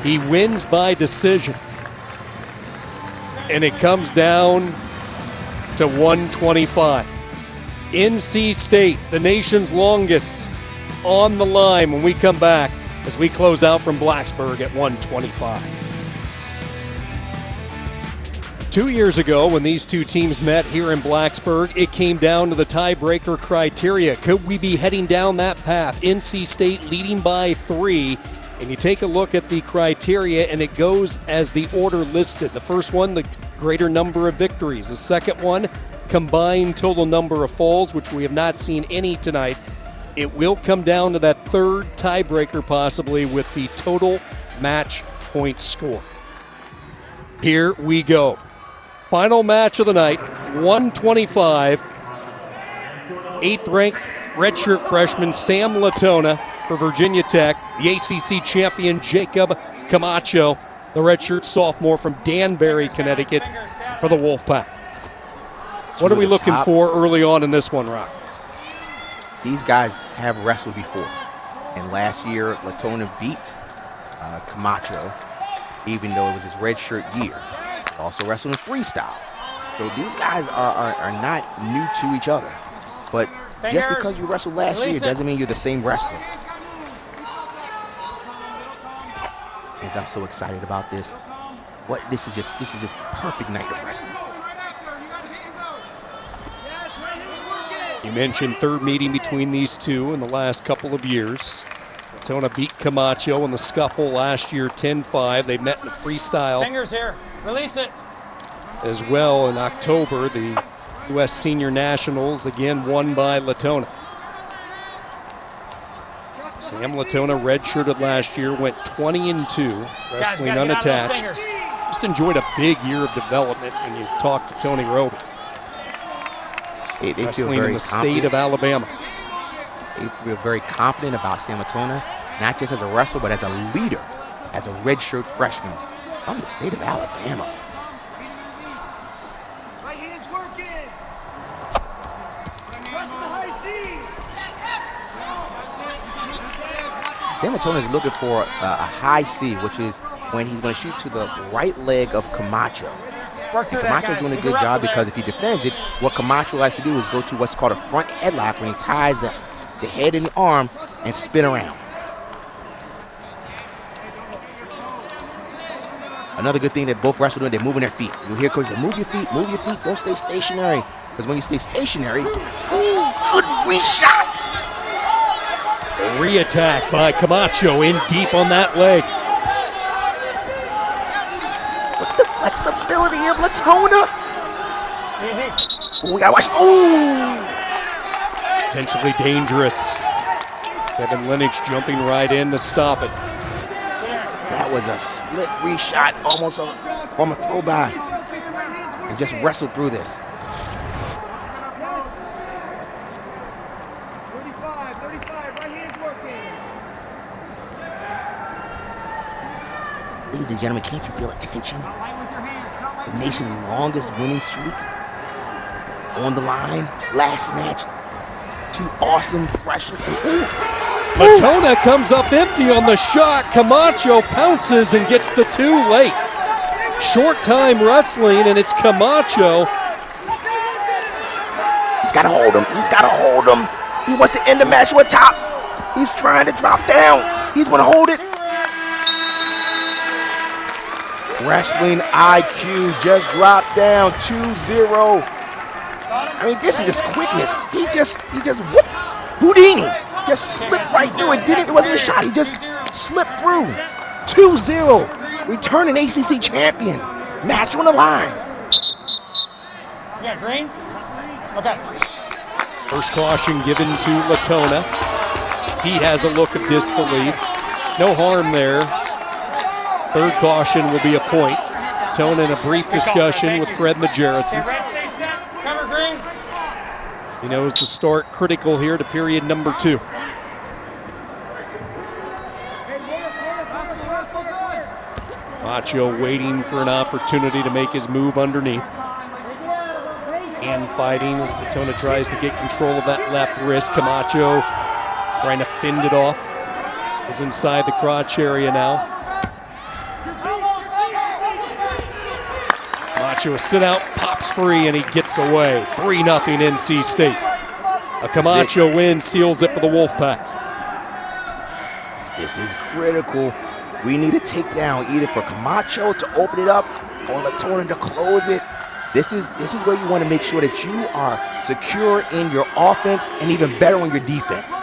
He wins by decision. And it comes down to 125. NC State, the nation's longest, on the line when we come back as we close out from Blacksburg at 125. 2 years ago, when these two teams met here in Blacksburg, it came down to the tiebreaker criteria. Could we be heading down that path? NC State leading by 3. And you take a look at the criteria, and it goes as the order listed. The first one, the greater number of victories. The second one, combined total number of falls, which we have not seen any tonight. It will come down to that third tiebreaker, possibly, with the total match point score. Here we go. Final match of the night, 125. 8th-ranked redshirt freshman Sam Latona for Virginia Tech. The ACC champion Jacob Camacho, the redshirt sophomore from Danbury, Connecticut, for the Wolfpack. What are we looking for early on in this one, Rock? These guys have wrestled before. And last year, Latona beat Camacho, even though it was his redshirt year. Also wrestled in freestyle. So these guys are not new to each other. But just because you wrestled last year doesn't mean you're the same wrestler. And I'm so excited about this. This is just perfect night of wrestling. You mentioned third meeting between these two in the last couple of years. Latona beat Camacho in the scuffle last year, 10-5. They met in the freestyle. Fingers here. Release it. As well in October, the U.S. Senior Nationals, again won by Latona. Sam Latona redshirted last year, went 20-2, wrestling unattached. Just enjoyed a big year of development when you talk to Tony Roby. They wrestling in the state of Alabama. They feel very confident about Sam Latona, not just as a wrestler, but as a leader, as a redshirt freshman from the state of Alabama. Right hand's working. Trust the high C. Sam Latona is looking for a high C, which is when he's going to shoot to the right leg of Camacho. And Camacho's doing a good job because if he defends it, what Camacho likes to do is go to what's called a front headlock when he ties the head and the arm and spin around. Another good thing that both wrestlers are doing, they're moving their feet. You hear coaches say, move your feet, don't stay stationary. Because when you stay stationary, ooh, good re-shot. Re-attack by Camacho in deep on that leg. Look at the flexibility of Latona. Ooh, we gotta watch. Ooh. Potentially dangerous. Kevin Lineage jumping right in to stop it. That was a slick re-shot, almost from a throw by. And just wrestled through this. 35, right hand's working. Ladies and gentlemen, can't you feel a tension? The nation's longest winning streak on the line. Last match, 2 awesome freshmen. Latona comes up empty on the shot. Camacho pounces and gets the 2 late. Short time wrestling, and it's Camacho. He's got to hold him. He's got to hold him. He wants to end the match with top. He's trying to drop down. He's going to hold it. Wrestling IQ just dropped down 2-0. I mean, this is just quickness. He just whoop, Houdini. Just slipped right through it. It wasn't a shot. He just slipped through. 2-0. Returning ACC champion. Match on the line. You got green? Okay. First caution given to Latona. He has a look of disbelief. No harm there. Third caution will be a point. Latona in a brief discussion with Fred Majerison. Cover green. He knows to start critical here to period number 2. Macho waiting for an opportunity to make his move underneath. And fighting as Latona tries to get control of that left wrist. Camacho trying to fend it off. Is inside the crotch area now. Camacho a sit out, pops free, and he gets away. 3-0 NC State. A Camacho win seals it for the Wolfpack. This is critical. We need a takedown either for Camacho to open it up or Latona to close it. This is where you want to make sure that you are secure in your offense and even better on your defense.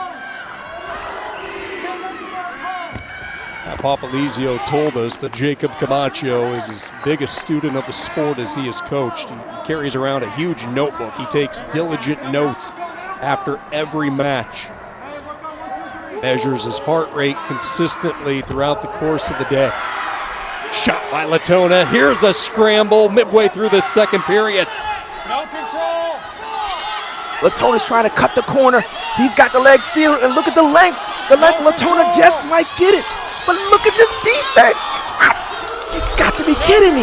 Papalizio told us that Jacob Camacho is as big a student of the sport as he has coached. He carries around a huge notebook. He takes diligent notes after every match. Measures his heart rate consistently throughout the course of the day. Shot by Latona. Here's a scramble midway through the second period. No control. Latona's trying to cut the corner. He's got the leg sealed, and look at the length. The length of Latona just might get it. But look at this defense. You got to be kidding me.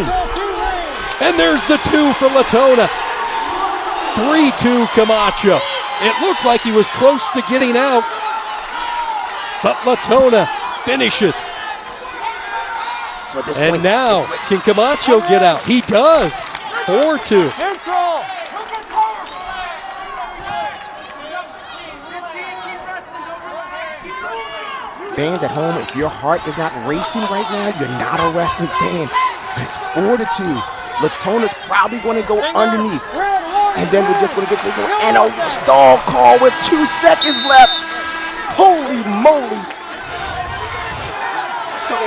And there's the 2 for Latona. 3-2 Camacho. It looked like he was close to getting out, but Latona finishes. So at this And point, now, can Camacho get out? He does. 4-2. Neutral. fans at home, if your heart is not racing right now, you're not a wrestling fan. It's 4-2. Latona's probably going to go underneath. And then we're just going to get to the and a stall call with 2 seconds left. Holy moly. So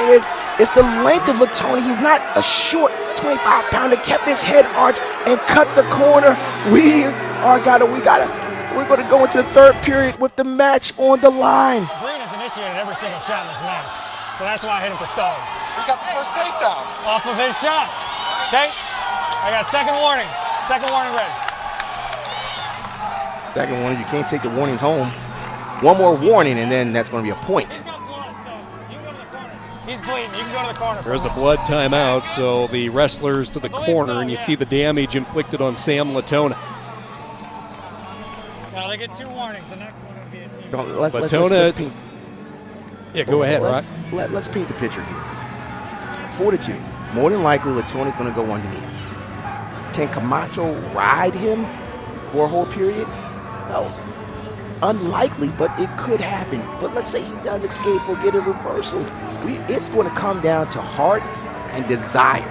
it's the length of Latona. He's not a short 25-pounder. Kept his head arched and cut the corner. We're going to go into the third period with the match on the line. Green has initiated every single shot in this match, so that's why I hit him for stall. He got the first takedown. Off of his shot. Okay, I got second warning. Second warning ready. Second warning, you can't take the warnings home. One more warning, and then that's going to be a point. He's bleeding. You can go to the corner. There's a blood timeout, so the wrestlers to the corner, and you see the damage inflicted on Sam Latona. Well, they get 2 warnings. The next one will be a team. Let's paint. Yeah, go ahead, Rock. Let's paint the picture here. 4-2. More than likely, Latona's going to go underneath. Can Camacho ride him for a whole period? No. Unlikely, but it could happen. But let's say he does escape or get a reversal. It's going to come down to heart and desire.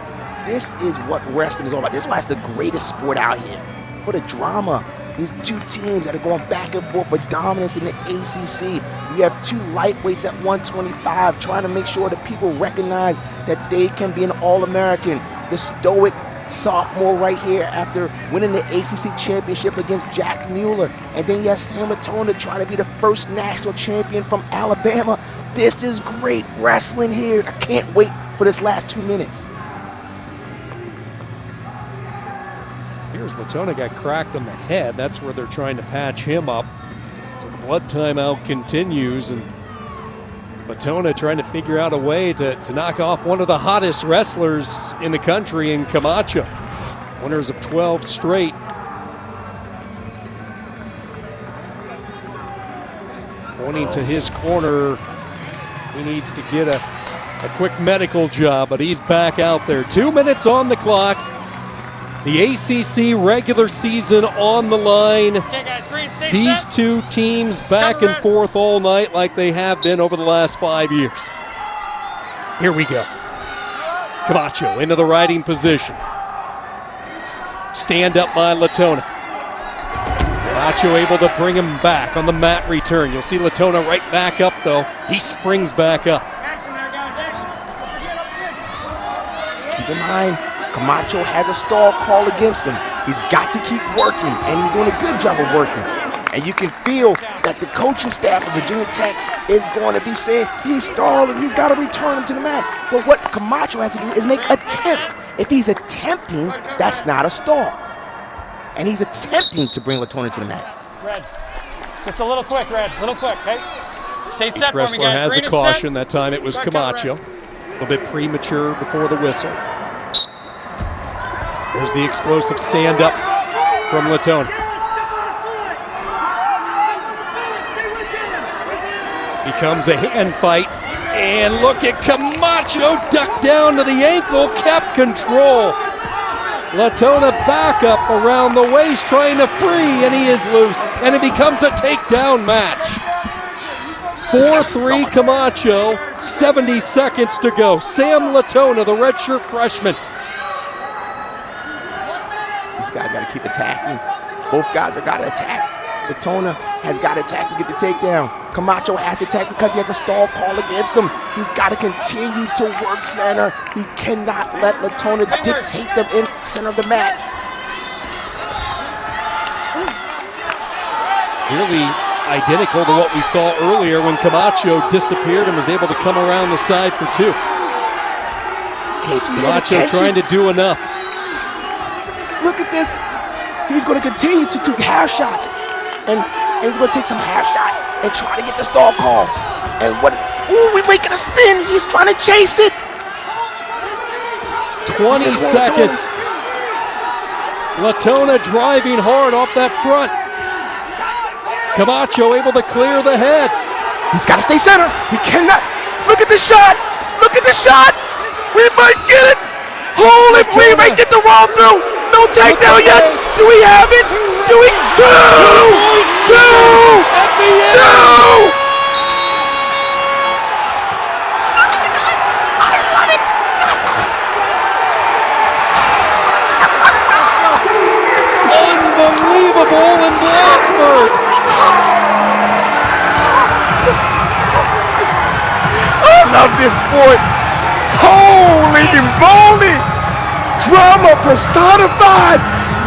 This is what wrestling is all about. This is why it's the greatest sport out here. What a drama. These 2 teams that are going back and forth for dominance in the ACC. You have 2 lightweights at 125 trying to make sure that people recognize that they can be an All-American. The stoic sophomore right here after winning the ACC championship against Jack Mueller. And then you have Sam Latona trying to be the first national champion from Alabama. This is great wrestling here. I can't wait for this last 2 minutes. Here's Latona got cracked on the head. That's where they're trying to patch him up. So the blood timeout continues, and Latona trying to figure out a way to knock off one of the hottest wrestlers in the country in Camacho. Winners of 12 straight. Pointing to his corner. He needs to get a quick medical job, but he's back out there. 2 minutes on the clock. The ACC regular season on the line. Okay, guys, green, stay These set. two teams back and forth all night like they have been over the last 5 years. Here we go. Camacho into the riding position. Stand up by Latona. Camacho able to bring him back on the mat return. You'll see Latona right back up, though. He springs back up. Action there, guys, action. Keep in mind, Camacho has a stall call against him. He's got to keep working, and he's doing a good job of working. And you can feel that the coaching staff of Virginia Tech is going to be saying, he's stalled and he's got to return him to the mat. But what Camacho has to do is make attempts. If he's attempting, that's not a stall. And he's attempting to bring Latona to the mat. Red, just a little quick, Red, a little quick, okay? Stay set Each for me, wrestler guys. has Green a is caution. set. That time it was Back up, Camacho. Red. A little bit premature before the whistle. There's the explosive stand-up from Latona. Becomes a hand fight. And look at Camacho, ducked down to the ankle, kept control. Latona back up around the waist, trying to free, and he is loose. And it becomes a takedown match. 4-3 Camacho, 70 seconds to go. Sam Latona, the redshirt freshman. These guys got to keep attacking. Both guys have got to attack. Latona has got to attack to get the takedown. Camacho has to attack because he has a stall call against him. He's got to continue to work center. He cannot let Latona dictate them in center of the mat. Really identical to what we saw earlier when Camacho disappeared and was able to come around the side for two. Camacho trying to do enough. Look at this. He's going to continue to do half shots. And he's going to take some half shots and try to get the stall call. And what? Ooh, we're making a spin. He's trying to chase it. 20 seconds. Latona driving hard off that front. Camacho able to clear the head. He's got to stay center. He cannot. Look at the shot. Look at the shot. We might get it. Holy, we might get the roll through. No takedown yet. Do we have it? Do we? Two! Unbelievable in Blacksburg. I love this sport. Holy moly! Drama personified.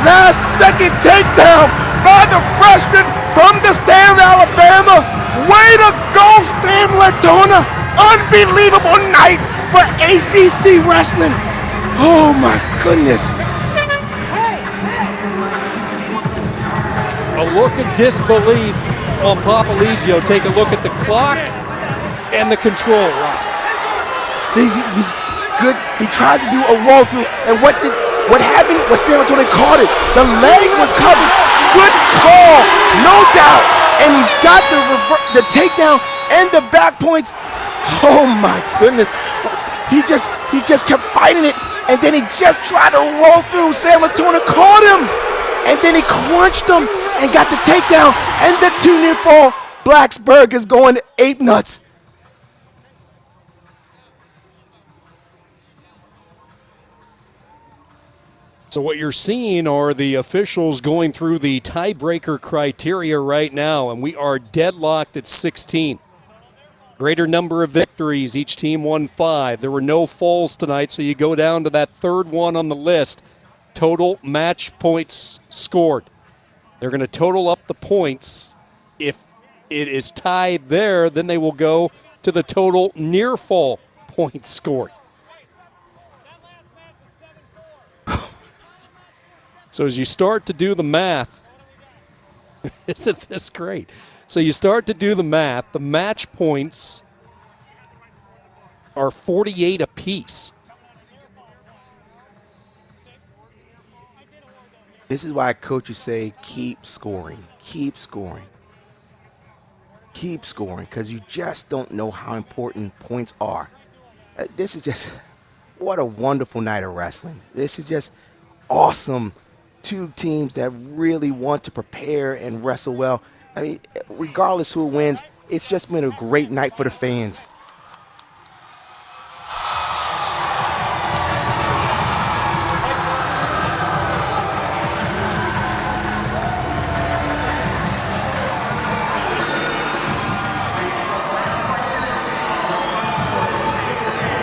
Last second takedown by the freshman from the state of Alabama. Way to go, Sam Latona. Unbelievable night for ACC wrestling. Oh my goodness. A look of disbelief on Papalizio. Take a look at the clock and the control rock. He's good. He tried to do a roll through, and what happened was San Antonio caught it. The leg was covered. Good call, no doubt. And he got the takedown and the back points. Oh my goodness. He just kept fighting it, and then he just tried to roll through. San Antonio caught him, and then he crunched him and got the takedown and the 2-near fall. Blacksburg is going ape nuts. So what you're seeing are the officials going through the tiebreaker criteria right now, and we are deadlocked at 16. Greater number of victories. Each team won 5. There were no falls tonight, so you go down to that third one on the list. Total match points scored. They're going to total up the points. If it is tied there, then they will go to the total near fall points scored. So as you start to do the math, isn't this great? So you start to do the math, the match points are 48 apiece. This is why coaches say keep scoring, keep scoring, keep scoring, because you just don't know how important points are. This is just, what a wonderful night of wrestling. This is just awesome. Two teams that really want to prepare and wrestle well. I mean, regardless who wins, it's just been a great night for the fans.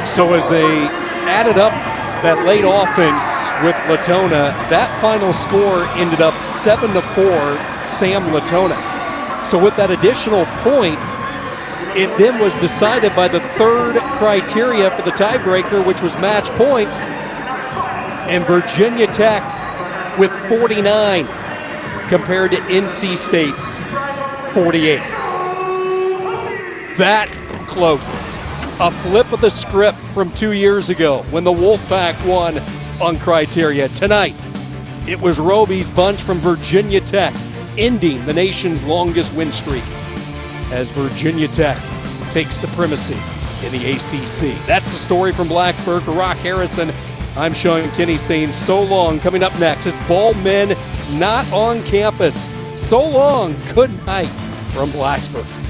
So as they added up that late offense with Latona, that final score ended up 7-4 Sam Latona. So with that additional point, it then was decided by the third criteria for the tiebreaker, which was match points, and Virginia Tech with 49 compared to NC State's 48. That close. A flip of the script from 2 years ago when the Wolfpack won on criteria. Tonight, it was Roby's bunch from Virginia Tech ending the nation's longest win streak as Virginia Tech takes supremacy in the ACC. That's the story from Blacksburg. For Rock Harrison, I'm Sean Kinney saying so long. Coming up next, it's Ball Men not on campus. So long. Good night from Blacksburg.